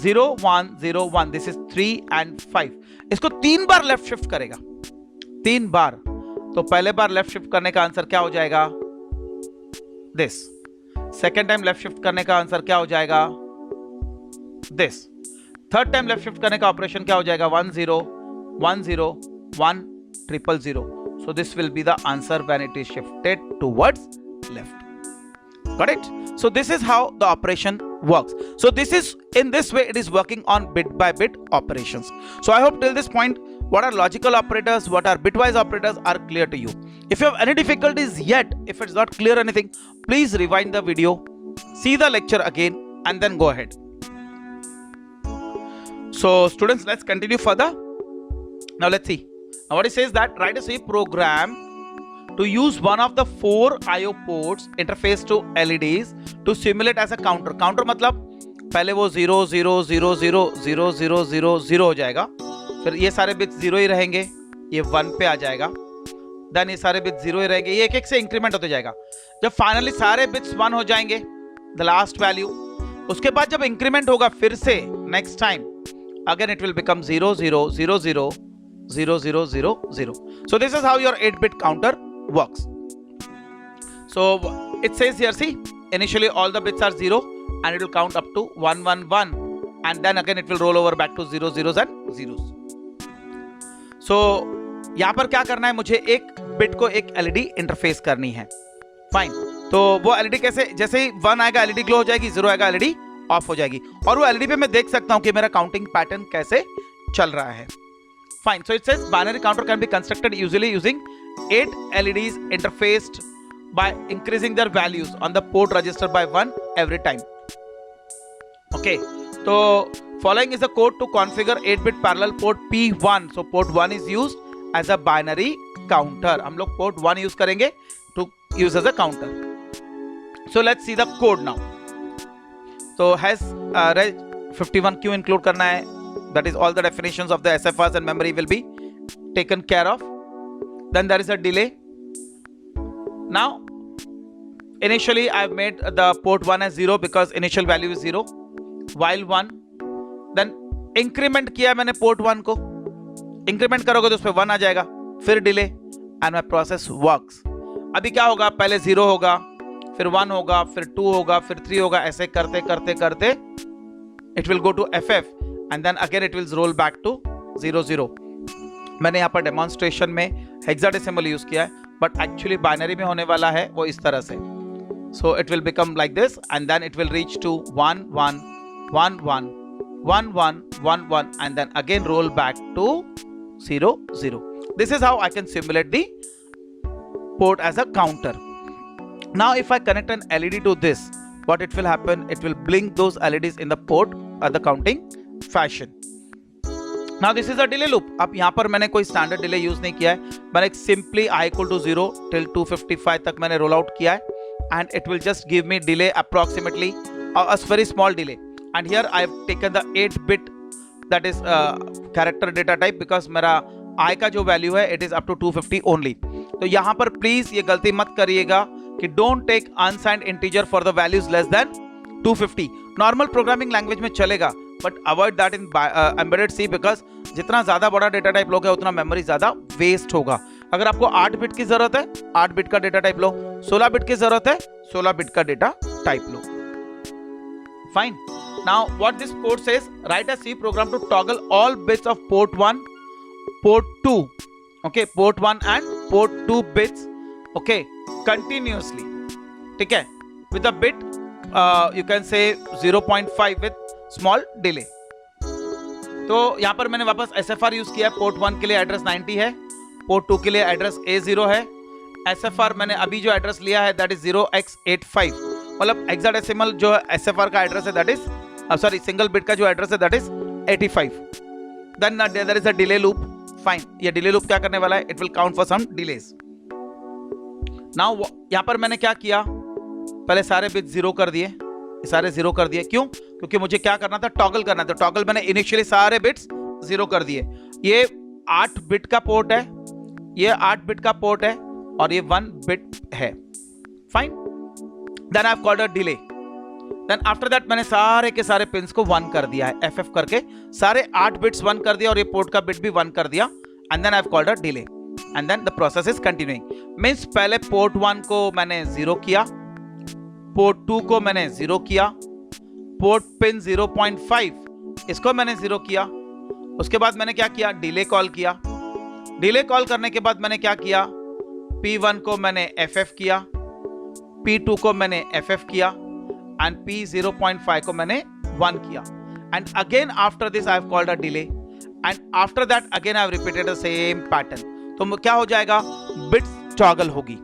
0 1 0 1. This is 3 and 5. इसको 3 बार left shift करेगा, 3 बार. तो पहले बार लेफ्ट शिफ्ट करने का आंसर क्या हो जाएगा, this. Second time left shift करने का आंसर क्या हो जाएगा, this. Third time left shift करने का ऑपरेशन क्या हो जाएगा, 1 0 1 0 1 0 0. So this will be the answer when it is shifted towards left. Got it? So this is how the operation works. So this is, in this way it is working on bit by bit operations. So I hope till this point what are logical operators, what are bitwise operators are clear to you. If you have any difficulties yet, if it's not clear anything, please rewind the video, see the lecture again and then go ahead. So students, let's continue further. Now let's see. Now what it says that write a C program to use one of the 4 IO ports interface to LEDs to simulate as a counter. Counter मतलब पहले वो 0 0 0 0 0 0 0 0 हो जाएगा, फिर ये सारे bits 0 ही रहेंगे, ये 1 पे आ जाएगा, देन ये सारे बिट्स 0 ही रहेंगे, ये एक एक से इंक्रीमेंट होते जाएगा. जब फाइनली सारे बिट्स 1 हो जाएंगे, द लास्ट वैल्यू, उसके बाद जब इंक्रीमेंट होगा फिर से next time, again it will become 0 0 0 0 0 0 0 0. So this is how your 8-bit counter works. So it says here, see, initially all the bits are 0 and it will count up to 1 1 1 and then again it will roll over back to 0 0s and 0s. So यहां पर क्या करना है, मुझे एक bit को एक LED interface करनी है. फाइन. तो वो LED कैसे, जैसे ही 1 आएगा LED ग्लो हो जाएगी, 0 आएगा LED ऑफ हो जाएगी, और वो LED पे मैं देख सकता हूं कि मेरा काउंटिंग पैटर्न कैसे चल रहा है. Fine. So it says binary counter can be constructed usually using 8 LEDs interfaced by increasing their values on the port register by 1 every time. Okay, तो following is a code to configure 8-bit parallel port P1. So port 1 is used as a binary counter. हम लोग port 1 use करेंगे to use as a counter. So let's see the code now. So has reg 51Q include करना है. That is all the definitions of the SFRs and memory will be taken care of. Then there is a delay. Now initially I've made the port 1 as 0 because initial value is 0. While 1, then increment किया मैंने port 1 को. Increment करोगे तो उस पर 1 आ जाएगा, फिर delay, and my process works. अभी क्या होगा, पहले 0 होगा, फिर 1 होगा, फिर 2 होगा, फिर 3 होगा. ऐसे करते करते करते it will go to FF and then again it will roll back to 0 0. मैंने यहाँ पर डेमोन्स्ट्रेशन में हेक्साडेसिमल यूज किया है, बट एक्चुअली बाइनरी में होने वाला है वो इस तरह से. So it will become like this and then it will reach to 1 1 1 1 1 1 1 1 and then again roll back to 0 0. This is how I can simulate the port as a counter. Now if I connect an LED to this, what it will happen, it will blink those LEDs in the port at the counting fashion. Now this is a delay loop. अब यहाँ पर मैंने कोई standard delay use नहीं किया है, मैंने simply I equal to 0 till 255 तक मैंने roll out किया है, and it will just give me delay approximately a very small delay. And here I have taken the 8-bit that is character data type because मेरा I का जो value है it is up to 250 only. तो यहाँ पर please ये गलती मत करिएगा कि don't take unsigned integer for the values less than 250. Normal programming language में चलेगा, but avoid that in embedded C because जितना ज्यादा बड़ा डेटा टाइप लोगे उतना मेमोरी ज्यादा वेस्ट होगा. अगर आपको 8 बिट की जरूरत है 8 बिट का डेटा टाइप लो, 16 बिट की जरूरत है 16 बिट का data type low. Fine. Now what this code says, write a C program to toggle all bits of port 1, port 2, okay, port 1 and port 2 bits, okay, continuously. ठीक है, with a bit you can say 0.5 with small delay. तो यहां पर मैंने वापस SFR use किया. Port 1 के लिए एड्रेस 90 है, पोर्ट 2 के लिए एड्रेस A0 है. SFR मैंने अभी जो एड्रेस लिया है दैट इज 0x85, मतलब हेक्साडेसिमल जो SFR का एड्रेस है that is sorry single bit का जो एड्रेस है that is 85. Then there is a delay loop. Fine. ये डिले लूप क्या करने वाला है, it will count for some delays. Now यहां पर मैंने क्या किया, पहले सारे बिट 0 कर दिए, सारे 0 कर दिए. क्यों? क्योंकि मुझे क्या करना था, टॉगल करना था. टॉगल मैंने इनिशियली सारे बिट्स 0 कर दिए. ये 8 बिट का पोर्ट है, ये 8 बिट का पोर्ट है और ये 1 बिट है. Fine. Then I have called a delay. Then after that मैंने सारे के सारे पिंस को 1 कर दिया है, FF करके सारे 8 बिट्स 1 कर दिया और ये पोर्ट का बिट भी 1 कर दिया. And then I have called a delay and then the process is continuing. Means पहले पोर्ट 1 को मैंने 0 किया, पोर्ट 2 को मैंने 0 किया, पोर्ट पिन 0.5 इसको मैंने 0 किया. उसके बाद मैंने क्या किया, डिले कॉल किया. डिले कॉल करने के बाद मैंने क्या किया, P1 को मैंने FF किया, P2 को मैंने FF किया एंड P0.5 को मैंने 1 किया. And again after this I have called a delay and after that again I have repeated the same pattern. तो क्या हो जाएगा, बिट्स टॉगल होगी.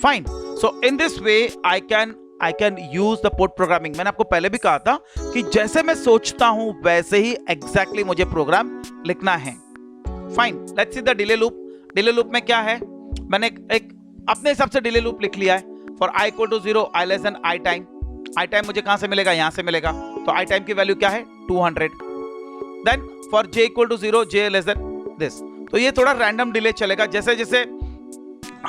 Fine. So in this way I can use the port programming. मैंने आपको पहले भी कहा था कि जैसे मैं सोचता हूं वैसे ही एग्जैक्टली मुझे प्रोग्राम लिखना है. Fine. Let's see the delay loop. Delay loop में क्या है, मैंने एक अपने हिसाब से डिले लूप लिख लिया है. For i equal to 0 i less than i time. i time मुझे कहां से मिलेगा, यहां से मिलेगा. तो i टाइम की वैल्यू क्या है, 200. Then for j equal to 0 j less than this. तो ये थोड़ा रैंडम डिले चलेगा. जैसे जैसे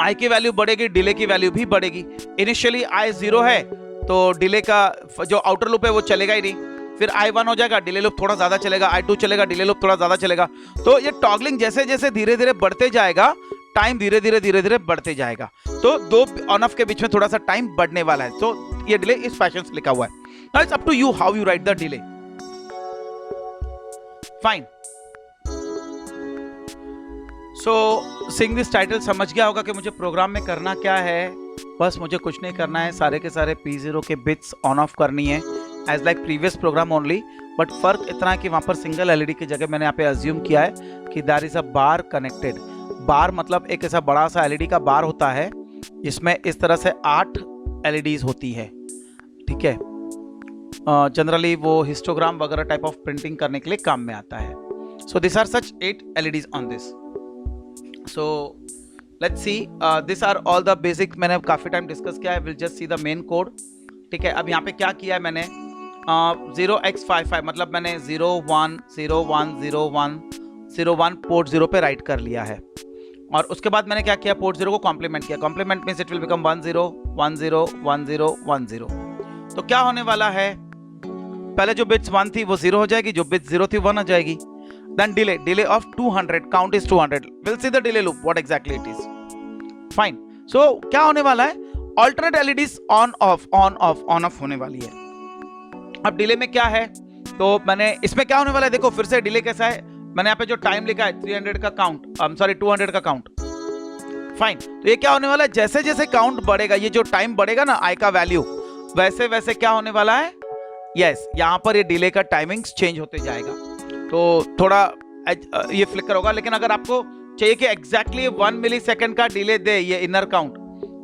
i की वैल्यू बढ़ेगी डिले की वैल्यू भी बढ़ेगी. इनिशियली i 0 है तो डिले का जो आउटर लूप है वो चलेगा ही नहीं. फिर i1 हो जाएगा, डिले लूप थोड़ा ज्यादा चलेगा, i2 चलेगा, डिले लूप थोड़ा ज्यादा चलेगा. तो ये टॉगलिंग जैसे जैसे धीरे धीरे बढ़ते जाएगा, टाइम धीरे धीरे बढ़ते जाएगा. तो दो ऑन ऑफ के बीच में थोड़ा सा टाइम बढ़ने वाला है. तो ये डिले इस फैशन से लिखा हुआ है. Now it's up to you how you write the delay. Fine. So sing this title समझ गया होगा कि मुझे प्रोग्राम में करना क्या है. बस मुझे कुछ नहीं करना है, सारे के सारे P0 के बिट्स ऑन ऑफ करनी है as like previous program only. But फर्क इतना है कि वहां पर सिंगल एलईडी की जगह मैंने यहाँ पे अज्यूम किया है कि there is a bar connected. Bar मतलब एक ऐसा बड़ा सा एलईडी का बार होता है जिसमें इस तरह से 8 एलईडीज होती है. ठीक है, जनरली वो हिस्टोग्राम वगैरह टाइप ऑफ प्रिंटिंग करने के लिए काम में आता है. So this are such 8 LEDs on this. So let's see, this are all the basic. मैंने काफ़ी टाइम डिस्कस किया है. Will just see the main code. ठीक है, अब यहाँ पे क्या किया है मैंने, 0x55 मतलब मैंने 01 01 01 01 पोर्ट 0 पे राइट कर लिया है. और उसके बाद मैंने क्या किया, पोर्ट 0 को कॉम्प्लीमेंट किया. Complement means it will become 10 10 10 10. तो क्या होने वाला है, पहले जो बिट्स 1 थी वो 0 हो जाएगी, जो बिट्स 0 थी 1 हो जाएगी. Then delay of 200, count is 200. Will see the delay loop what exactly it is. Fine. So क्या होने वाला है, ऑल्टरनेट एलईडीज ऑन ऑफ होने वाली है. अब डिले में क्या है, तो मैंने इसमें क्या होने वाला है, देखो फिर से डिले कैसा है. मैंने यहाँ पे जो टाइम लिखा है 300 का काउंट, 200 का काउंट. फाइन. तो ये क्या होने वाला है, जैसे जैसे काउंट बढ़ेगा, ये जो टाइम बढ़ेगा ना आई का वैल्यू, वैसे वैसे क्या होने वाला है, यस यहाँ पर ये डिले का टाइमिंग्स चेंज होते जाएगा. तो थोड़ा ये फ्लिकर होगा. लेकिन अगर आपको चाहिए कि एग्जैक्टली 1 मिलीसेकंड का डिले दे ये इनर काउंट,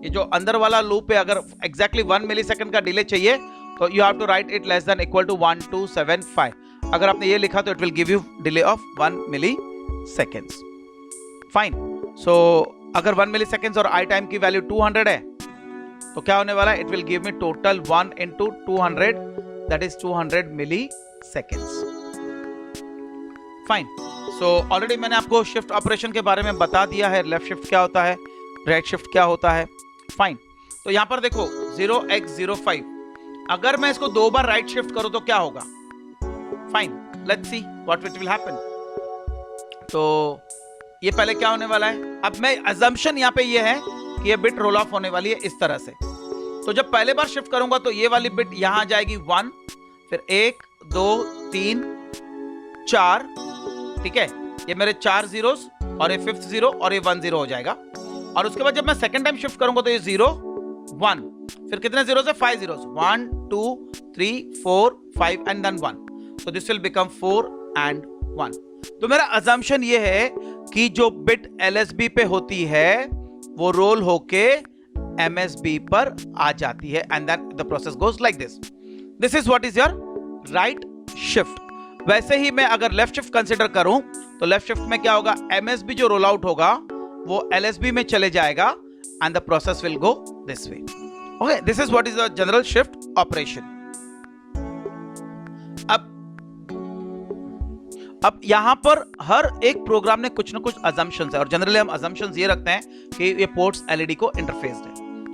ये जो अंदर वाला लूप है, अगर एग्जैक्टली 1 मिलीसेकंड का डिले चाहिए तो you have to write it less than equal to 1275. अगर आपने ये लिखा तो it will give you delay of 1 milli seconds. Fine. So अगर 1 मिली सेकेंड्स और आई टाइम की वैल्यू 200 है तो क्या होने वाला है, it will give me total 1 into 200, that is 200 milli seconds. Fine. So already मैंने आपको शिफ्ट ऑपरेशन के बारे में बता दिया है. लेफ्ट शिफ्ट क्या होता है, राइट शिफ्ट क्या होता है. फाइन. तो यहां पर देखो 0x05, अगर मैं इसको 2 बार राइट शिफ्ट करूं तो क्या होगा. Fine. Let's see what it will happen. तो ये पहले क्या होने वाला है, अब मैं अजम्पशन यहाँ पे ये है कि ये बिट रोल ऑफ होने वाली है इस तरह से. तो जब पहले बार शिफ्ट करूंगा तो ये वाली बिट यहां आ जाएगी 1, फिर 1 2 3 4. ठीक है, ये मेरे 4 zeros और ये 5th जीरो और ये 1 0 हो जाएगा. और उसके बाद जब मैं सेकंड टाइम शिफ्ट करूंगा तो ये 0 1, फिर कितने जीरोस है, 5 zeros, 1 2 3 4 5 and then 1. So this will become 4 and 1. तो मेरा assumption ये है कि जो बिट LSB पे होती है वो रोल होके MSB पर आ जाती है and then the process goes like this. This is what is your right shift. वैसे ही मैं अगर लेफ्ट शिफ्ट कंसिडर करूं तो लेफ्ट शिफ्ट में क्या होगा, MSB जो रोल आउट होगा वो LSB में चले जाएगा and the process will go this way. Okay, this is what is the general shift operation. अब यहां पर हर एक प्रोग्राम ने कुछ ना कुछ assumptions है और जनरली हम assumptions ये रखते हैं कि ये पोर्ट्स LED को इंटरफेस्ड है.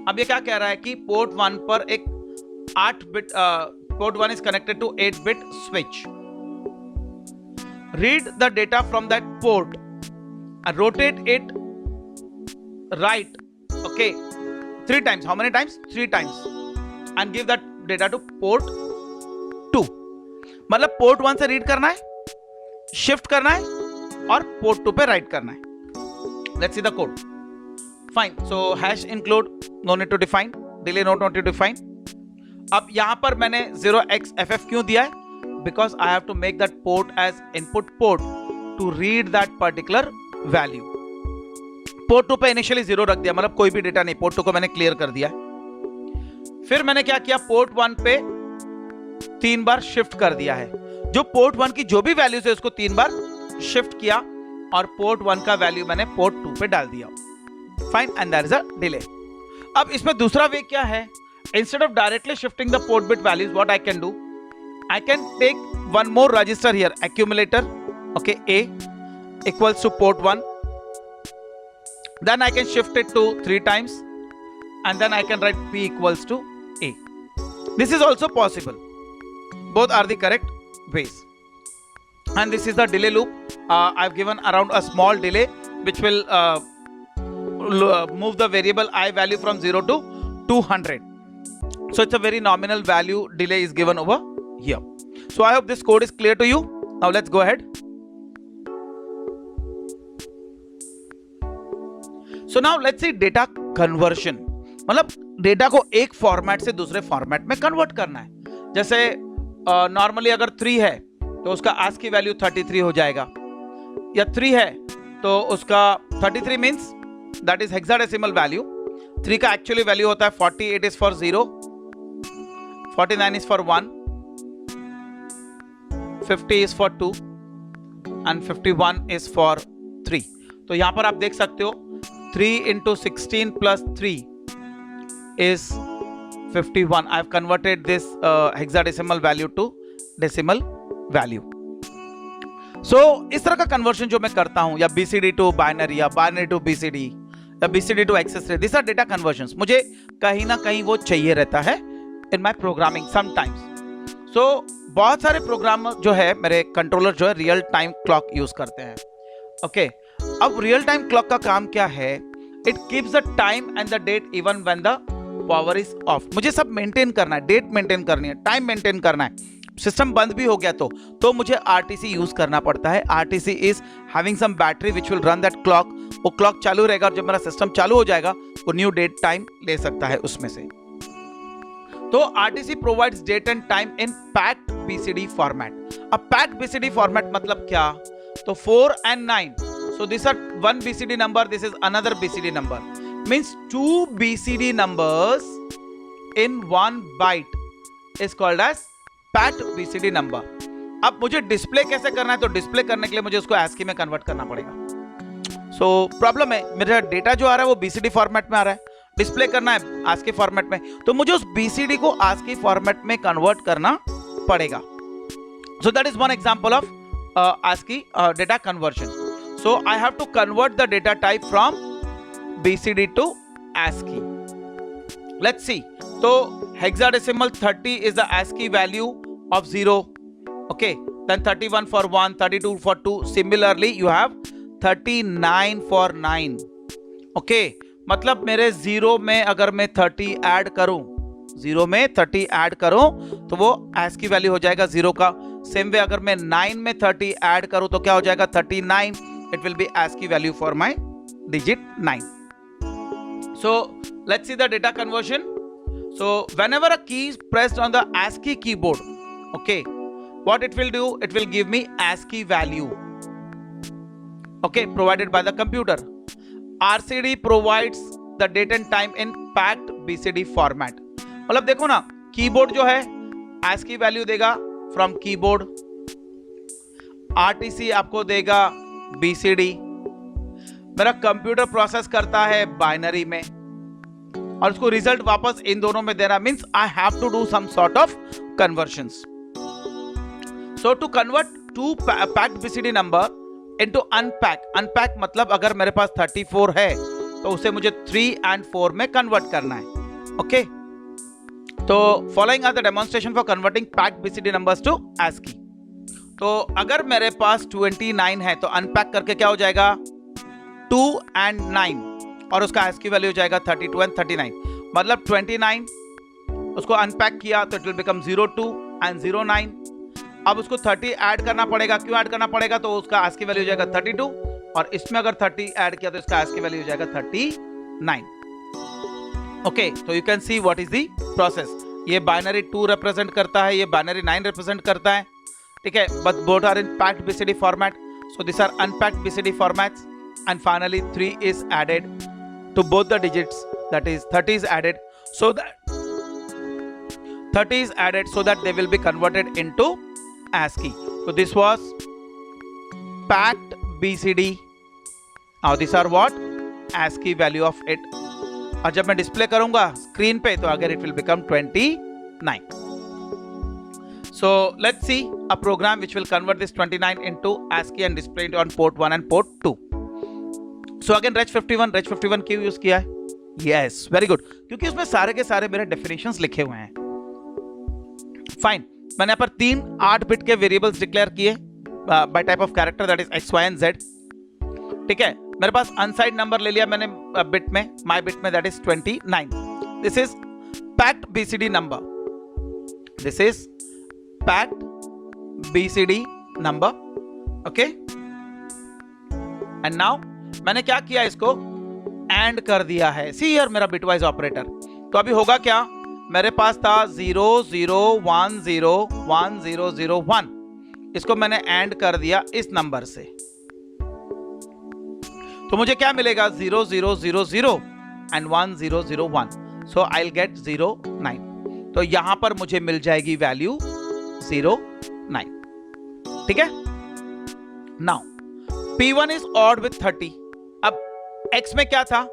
अब ये क्या कह रहा है कि पोर्ट 1 पर एक 8 bit, port 1 is connected to 8 bit switch. Read the data from that port and rotate it right, okay, 3 times. How many times? 3 times. And give that data to port 2. मतलब पोर्ट 1 से read करना है, shift करना है और port 2 पे write करना है. Let's see the code. Fine. So hash include, no need to define, delay not to define. अब यहां पर मैंने 0xFF क्यों दिया है, because I have to make that port as input port to read that particular value. Port 2 पे initially 0 रख दिया, मतलब कोई भी डेटा नहीं, पोर्ट 2 को मैंने क्लियर कर दिया. फिर मैंने क्या किया, पोर्ट 1 पे 3 बार शिफ्ट कर दिया है. जो पोर्ट 1 की जो भी वैल्यूज है उसको 3 बार शिफ्ट किया और पोर्ट 1 का वैल्यू मैंने पोर्ट 2 पे डाल दिया. Fine. And there is a delay. अब इसमें दूसरा वे क्या है, instead of directly shifting the port bit values, what I can do, I can take one more register here, accumulator, okay, A equals to port 1. Then I can shift it to 3 times and then I can write P equals to A. This is also possible. Both are the correct ways. And this is the delay loop. I've given around a small delay which will move the variable I value from 0 to 200. So it's a very nominal value delay is given over here. So I hope this code is clear to you. Now let's go ahead. So now let's see data conversion. मतलब data को एक format से दूसरे format में convert करना है. जैसे normally अगर 3 है तो उसका ASCII वैल्यू 33 हो जाएगा, या 3 है तो उसका 33 means that is hexadecimal value. 3 का एक्चुअली वैल्यू होता है 40, 8 is for 0, 49 is for 1, 50 is for 2 and 51 is for 3. तो यहां पर आप देख सकते हो 3 into 16 plus 3 is 51. I have converted this hexadecimal value to decimal value. So इस तरह का कन्वर्शन जो मैं करता हूं, या BCD टू बाइनरी, या बाइनरी टू BCD, या BCD टू एक्सेस रे, दिस आर डेटा कन्वर्जन्स. मुझे कहीं ना कहीं वो चाहिए रहता है इन माय प्रोग्रामिंग समटाइम्स. सो बहुत सारे प्रोग्राम जो है मेरे कंट्रोलर जो है रियल टाइम क्लॉक यूज करते हैं. ओके, अब रियल टाइम क्लॉक का काम क्या है? It keeps the time and the date even when the power is off. मुझे सब मेंटेन करना है, डेट मेंटेन करनी है, टाइम मेंटेन करना है. सिस्टम बंद भी हो गया तो मुझे RTC यूज करना पड़ता है. RTC is having some battery which will run that clock. वो क्लॉक चालू रहेगा और जब मेरा सिस्टम चालू हो जाएगा वो न्यू डेट टाइम ले सकता है उसमें से. तो RTC provides date and time in packed BCD format. अब पैक्ड BCD फॉर्मेट मतलब क्या? तो 4 and 9. So these are one BCD number, this is another BCD number. Means 2 BCD numbers in one byte is called as packed BCD number. अब मुझे display कैसे करना है? तो डिस्प्ले करने के लिए मुझे उसको ASCII में कन्वर्ट करना पड़ेगा. सो प्रॉब्लम है, मेरा डेटा जो आ रहा है वो BCD फॉर्मेट में आ रहा है, डिस्प्ले करना है ASCII फॉर्मेट में, तो मुझे उस BCD को ASCII फॉर्मेट में कन्वर्ट करना पड़ेगा. So that is one example of ASCII data conversion. So I have to convert the data type from BCD to ASCII. Let's see. तो hexadecimal 30 is the ASCII value of 0. Okay, then 31 for 1, 32 for 2. Similarly, you have 39 for 9. Okay, मतलब मेरे 0 में अगर मैं 30 add करूं, 0 में 30 add करूं तो वो ASCII वैल्यू हो जाएगा 0 का. सेम वे अगर मैं 9 में 30 ऐड करूं तो क्या हो जाएगा? 39. It will be ASCII value for my digit 9. So let's see the data conversion. So whenever a key is pressed on the ASCII keyboard, okay, what it will do? It will give me ASCII value. Okay, provided by the computer. RCD provides the date and time in packed BCD format. मतलब देखो ना, keyboard जो है ASCII value देगा from keyboard, RTC आपको देगा BCD, मेरा computer process करता है बाइनरी में और उसको रिजल्ट वापस इन दोनों में देना. Means I have to do some sort of conversions. So to convert to packed BCD number into unpack मतलब अगर मेरे पास 34 है तो उसे मुझे 3 and 4 में कन्वर्ट करना है. ओके, तो following are the demonstration for converting packed BCD numbers to ASCII. तो अगर मेरे पास 29 है तो अनपैक करके क्या हो जाएगा? 2 and 9 और उसका ASCII वैल्यू हो जाएगा 32 and 39. मतलब 29 उसको अनपैक किया तो इट विल बिकम 02 and 09. अब उसको 30 ऐड करना पड़ेगा. क्यों ऐड करना पड़ेगा? तो उसका ASCII वैल्यू हो जाएगा 32 और इसमें अगर 30 ऐड किया तो इसका ASCII वैल्यू हो जाएगा 39. ओके, तो you can see what is the process. ये बाइनरी 2 रिप्रेजेंट करता है, ये बाइनरी 9 रिप्रेजेंट करता है. ठीक है, but both are in packed BCD format. So this are unpacked BCD formats and finally 3 is added to both the digits, that is 30 is added so that they will be converted into ASCII. So this was packed BCD. Now these are what? ASCII value of it. और जब मैं display करूंगा screen पे तो अगर it will become 29. So let's see a program which will convert this 29 into ASCII and display it on port 1 and port 2. So again reg 51 क्यों use किया है? Yes, very good, क्योंकि उसमें सारे के सारे मेरे डेफिनेशंस लिखे हुए हैं. फाइन, मैंने यहाँ पर 3 8 बिट के वेरिएबल्स डिक्लेयर किए bye type of character, that is x, y and z. ठीक है, मेरे पास अनसाइड नंबर ले लिया मैंने बिट में, माय बिट में, that is 29. This is packed BCD number, this is packed BCD number. Okay, and now मैंने क्या किया? इसको एंड कर दिया है. सी हियर मेरा बिटवाइज ऑपरेटर. तो अभी होगा क्या? मेरे पास था 0 0 1 0 1 0 0 1. इसको मैंने एंड कर दिया इस नंबर से. तो मुझे क्या मिलेगा? 0 0 0 0 and 1 0 0 1. So I will gate 0 9. तो यहां पर मुझे मिल जाएगी वैल्यू 0 9. ठीक है। Now P1 is odd with 30। अब X में क्या था,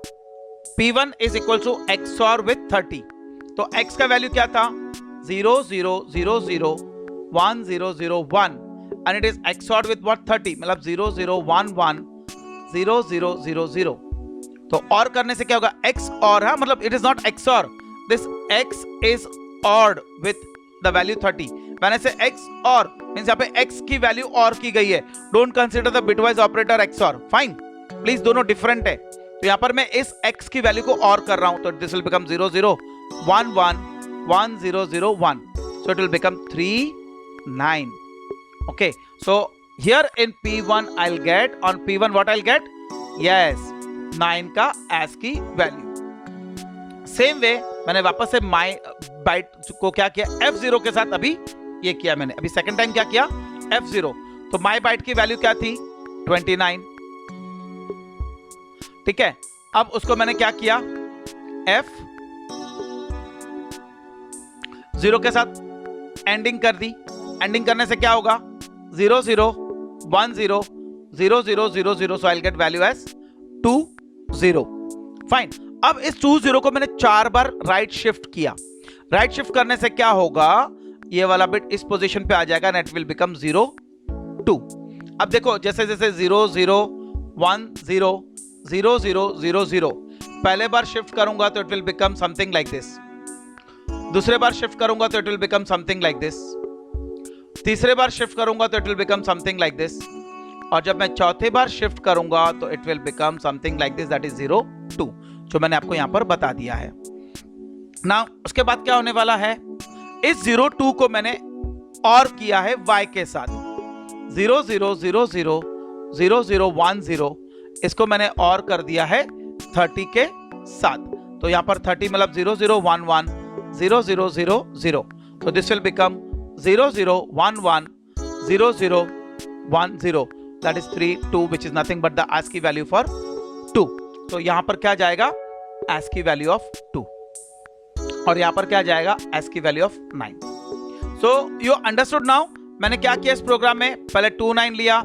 P1 is equal to XOR with 30। तो X का वैल्यू क्या था 0 0 0 0 1 0 0 1 and it is XOR with what 30, मतलब 0 0 1 1 0 0 0 0। तो और करने से क्या होगा X और है, मतलब it is not XOR, this X is odd with the value 30। मैंने से X और मींस यहाँ पे X की वैल्यू और की गई है, don't consider the bitwise operator XOR, fine please, दोनों डिफरेंट है। तो यहाँ पर मैं इस X की वैल्यू को और कर रहा हूं, तो this will become 0 0 1 1 1 0 0 1, so it will become 3 9। okay, so here in P1 I'll get, on P1 what I'll get, yes 9 का ASCII वैल्यू। सेम वे मैंने वापस से माई बाइट को क्या किया F0 के साथ, अभी ये किया मैंने, अभी सेकंड टाइम क्या किया F0, तो माई बाइट की वैल्यू क्या थी 29, ठीक है। अब उसको मैंने क्या किया F0 के साथ एंडिंग कर दी, एंडिंग करने से क्या होगा 0 0 1 0 0 0 0 0, so I'll get value as 2 0, fine. अब इस 2 0 को मैंने 4 बार राइट शिफ्ट किया, राइट शिफ्ट करने से क्या होगा, ये वाला बिट इस पोजीशन पे आ जाएगा एंड इट विल बिकम 0 2। अब देखो जैसे जैसे 0 0 1 0 0 0 0 0 पहले बार शिफ्ट करूंगा तो it will become something like this, दूसरे बार शिफ्ट करूंगा तो it will become something like this, तीसरे बार शिफ्ट करूंगा तो it will become something like this, और जब मैं चौथे बार शिफ्ट करूंगा तो it will become something like this, that is 0 2, जो मैंने आपको यहां पर बता दिया है ना। उसके बाद क्या होने वाला है, इस 0 2 को मैंने और किया है y के साथ, 0 0 0 0 0 0 1 0, इसको मैंने और कर दिया है 30 के साथ, तो यहां पर 30 मतलब 0 0 1 1 0 0 0 0, तो this will become 0 0 1 1 0 0 1 0, that is 3 2, which is nothing but the ASCII value for 2। तो यहां पर क्या जाएगा ASCII value of 2, और यहां पर क्या जाएगा ASCII value of 9। so you understood now, मैंने क्या किया इस प्रोग्राम में, पहले 2 9 लिया,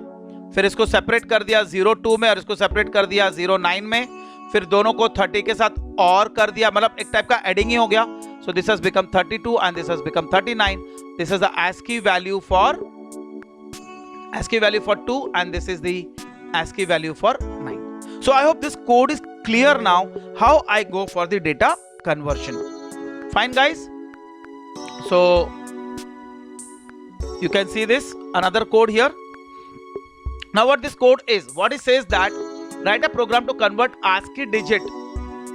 फिर इसको सेपरेट कर दिया 0 2 में, और इसको सेपरेट कर दिया 0 9 में, फिर दोनों को 30 के साथ और कर दिया, मतलब एक टाइप का एडिंग ही हो गया। so this has become 32 and this has become 39, this is the ASCII value for 2 and this is the ASCII value for 9। so I hope this code is clear now how I go for the data conversion, fine guys। so you can see this another code here। now what this code is, what it says that write a program to convert ASCII digit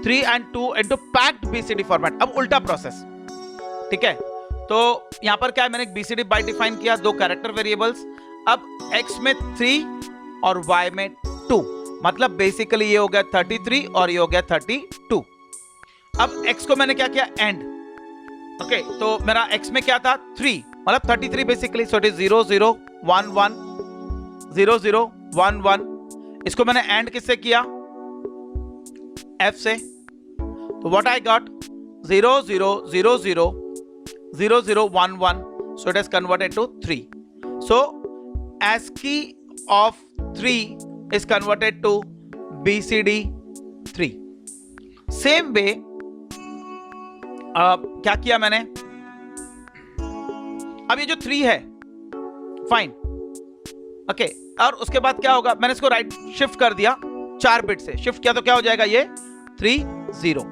3 and 2 into packed BCD format। अब उल्टा process, ठीक है। तो यहां पर क्या है, मैंने एक BCD बाइट डिफाइन किया, 2 कैरेक्टर वेरिएबल्स, अब X में 3 और Y में 2, मतलब बेसिकली ये हो गया 33 और ये हो गया 32। अब X को मैंने क्या किया एंड, ओके, तो मेरा X में क्या था 3, मतलब 33 बेसिकली, सो इट इज 0 0 1 1 0 0 1 1, इसको मैंने एंड किससे किया F से, तो what I got 0 0 0 0 0 0 1 1, so it is converted to 3, so ASCII of 3 is converted to BCD 3। same way क्या किया मैंने, अब ये जो 3 है फाइन, ओके, और उसके बाद क्या होगा, मैंने इसको राइट शिफ्ट कर दिया, 4 बिट से शिफ्ट किया, तो क्या हो जाएगा ये 3 0।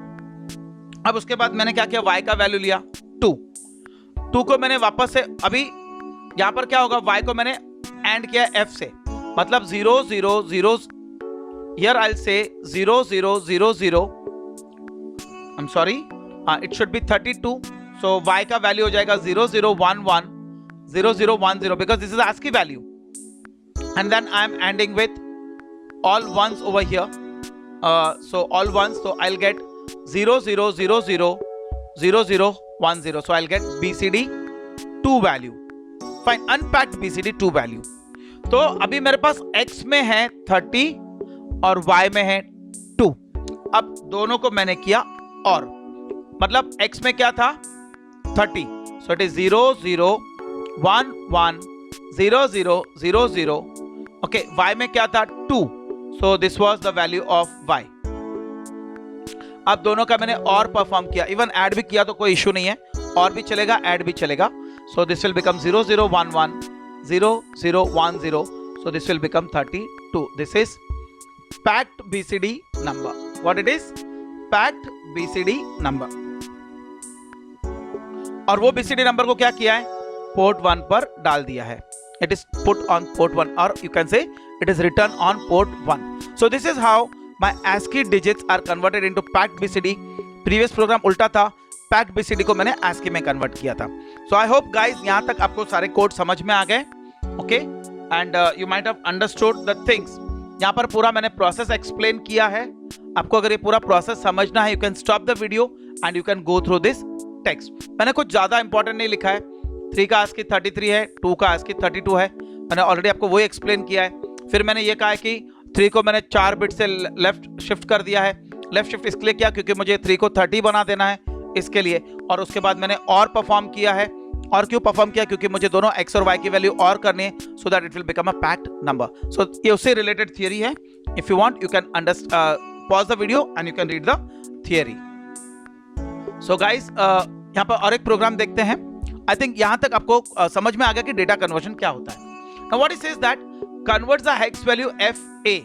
अब उसके बाद मैंने क्या किया, y का वैल्यू लिया 2 को मैंने वापस से, अभी यहां पर क्या होगा, y को मैंने एंड किया F से, मतलब 0 0 0, here I'll say 0 0 0 0, I'm sorry, it should be 32, so y का वैल्यू हो जाएगा 0 0 1 1 0 0 1 0, because this is ASCII value, and then I'm ending with all ones over here, so all ones, so I'll get 0 0 0 0 0 0 1 0, so I'll get BCD 2 value, fine, unpacked BCD 2 value। तो अभी मेरे पास X में है 30 और Y में है 2, अब दोनों को मैंने किया और, मतलब X में क्या था 30, so it is 0 0 1 1 0 0 0 0. Okay, y में क्या था 2, so this was the value of y. अब दोनों का मैंने और परफॉर्म किया, इवन ऐड भी किया तो कोई इशू नहीं है, और भी चलेगा, ऐड भी चलेगा. सो this will become 0 0 1 1 0 0 1 0. So this will become 32. This is packed BCD number. What it is? Packed BCD number. और वो BCD नंबर को क्या किया है, पोर्ट 1 पर डाल दिया है. It is put on port 1, or you can say it is written on port 1. So this is how my ASCII digits are converted into packed BCD. Previous program उल्टा था, packed BCD को मैंने ASCII में convert किया था. So I hope guys यहाँ तक आपको सारे कोड समझ में आ गए. Okay, and you might have understood the things. यहाँ पर पूरा मैंने प्रोसेस एक्सप्लेन किया है. आपको अगर ये पूरा प्रोसेस समझना है, you can stop the video and you can go through this text. मैंने कुछ ज्यादा इंपॉर्टेंट नहीं लिखा है. 3 का ASCII 33 है, 2 का ASCII 32 है. मैंने ऑलरेडी आपको वही एक्सप्लेन किया है. फिर मैंने ये कहा है कि 3 को मैंने 4 बिट से लेफ्ट शिफ्ट कर दिया है. लेफ्ट शिफ्ट इसलिए किया क्योंकि मुझे 3 को 30 बना देना है, इसके लिए. और उसके बाद मैंने और परफॉर्म किया है. और क्यों परफॉर्म किया, क्योंकि मुझे दोनों x और y की वैल्यू और करनी है, so that it will become a packed number. So ये उससे रिलेटेड थियरी है. If you want you can pause the video and you can read the theory. So guys, यहाँ पर और एक प्रोग्राम देखते हैं. आई थिंक यहाँ तक आपको समझ में आ गया कि डेटा कन्वर्जन क्या होता है. Now what it says that converts the hex value FA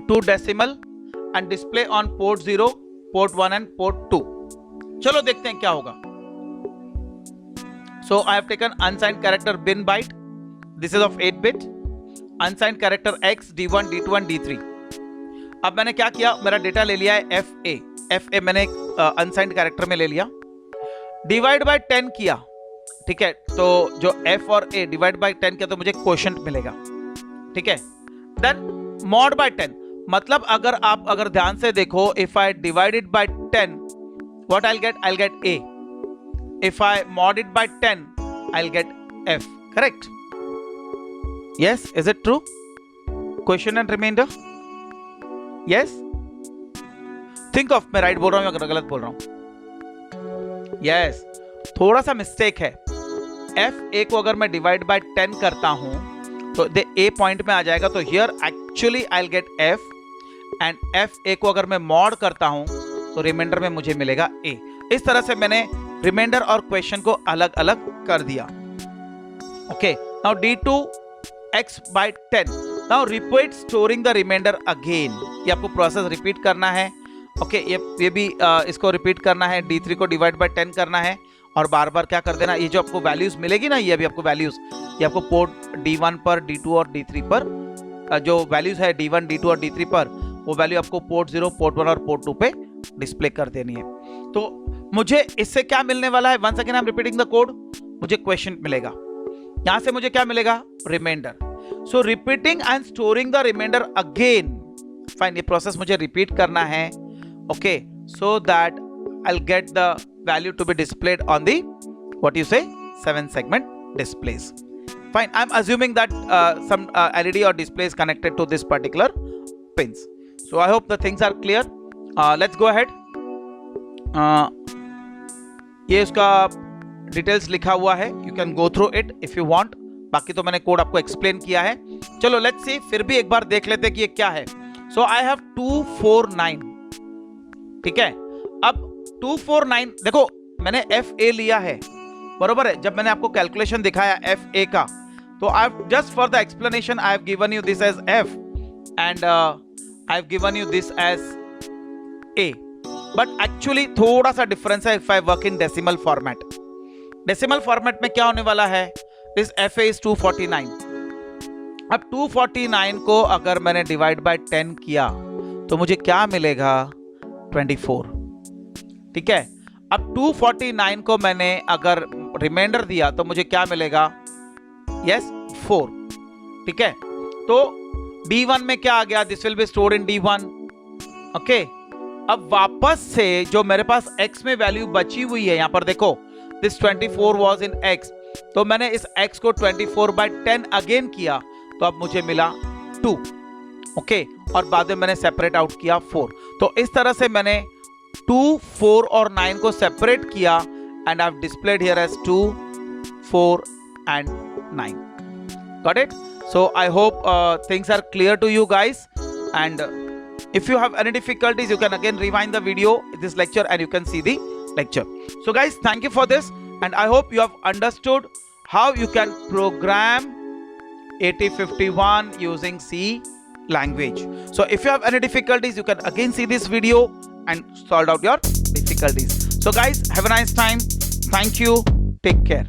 to decimal and display on port 0, port 1 and port 2. चलो देखते हैं क्या होगा. So I have taken unsigned character bin byte. This is of 8 bit. Unsigned character X, D1, D2 and D3. अब मैंने क्या किया, मेरा डेटा ले लिया है FA मैंने अनसाइंड कैरेक्टर में ले लिया. डिवाइड बाय 10 किया, ठीक है. तो जो F और A डिवाइड बाय 10 किया तो मुझे क्वोशंट मिलेगा, ठीक है. देन मॉड बाय 10, मतलब अगर ध्यान से देखो, if I divide it by 10, what I will gate A. If I mod it by 10, I'll get F. Correct? Yes, is it true? Question and remainder? Yes? Think of, मैं right बोल रहा हूँ या गलत बोल रहा हूँ? Yes, थोड़ा सा मिस्टेक है. FA को अगर मैं डिवाइड बाय 10 करता हूँ तो A पॉइंट में आ जाएगा. तो here actually I'll get F, and FA को अगर मैं mod करता हूँ तो रिमाइंडर में मुझे मिलेगा A. इस तरह से मैंने रिमाइंडर और क्वेश्चन को अलग अलग कर दिया. Okay, now D2 X by 10. Now repeat storing the remainder again. ये आपको प्रोसेस रिपीट करना है. ओके, ये भी इसको रिपीट करना है. D3 को डिवाइड बाय 10 करना है और बार बार क्या कर देना, ये जो आपको वैल्यूज मिलेगी ना, ये अभी आपको वैल्यूज, ये आपको पोर्ट D1 पर, D2 और D3 पर जो वैल्यूज है D1, D2 और D3 पर, वो वैल्यू आपको पोर्ट 0, पोर्ट 1 और पोर्ट 2 पे डिस्प्ले कर देनी है. तो मुझे इससे क्या मिलने वाला है, once again I am repeating the code, मुझे क्वेश्चन मिलेगा. यहां से मुझे क्या मिलेगा, remainder. So repeating and storing the remainder again. Fine, ये प्रोसेस मुझे रिपीट करना है. Okay, so that I will get the value to be displayed on the what you say 7 segment displays. Fine, I am assuming that some LED or display is connected to this particular pins. So I hope the things are clear. Let's go ahead. ये उसका details लिखा हुआ है, you can go through it if you want. बाकी तो मैंने code आपको explain किया है. चलो लेट्स सी, फिर भी एक बार देख लेते हैं कि ये क्या है. सो आई हैव 249, ठीक है. अब 249 देखो, मैंने FA लिया है, बरोबर है. जब मैंने आपको कैलकुलेशन दिखाया FA का, तो I have just for the explanation I have given you this as F and I have given you this as A. But actually थोड़ा सा डिफरेंस है. If I work in decimal format, decimal format में क्या होने वाला है, this FA is 249. अब 249 को अगर मैंने डिवाइड बाय 10 किया तो मुझे क्या मिलेगा, 24, ठीक है. अब 249 को मैंने अगर रिमाइंडर दिया तो मुझे क्या मिलेगा, यस 4, ठीक है. तो D1 में क्या आ गया, this will be stored in D1. Okay, अब वापस से जो मेरे पास x में वैल्यू बची हुई है, यहां पर देखो, दिस 24 वाज इन x, तो मैंने इस x को 24 बाय 10 अगेन किया तो अब मुझे मिला 2. ओके, और बाद में मैंने सेपरेट आउट किया 4. तो इस तरह से मैंने 2, 4 और 9 को सेपरेट किया and I have displayed here as 2, 4 and 9. Got it? So I hope things are clear to you guys, and if you have any difficulties, you can again rewind the video, this lecture, and you can see the lecture. So guys, thank you for this, and I hope you have understood how you can program 8051 using C language. So if you have any difficulties, you can again see this video and solve out your difficulties. So guys, have a nice time. Thank you. Take care.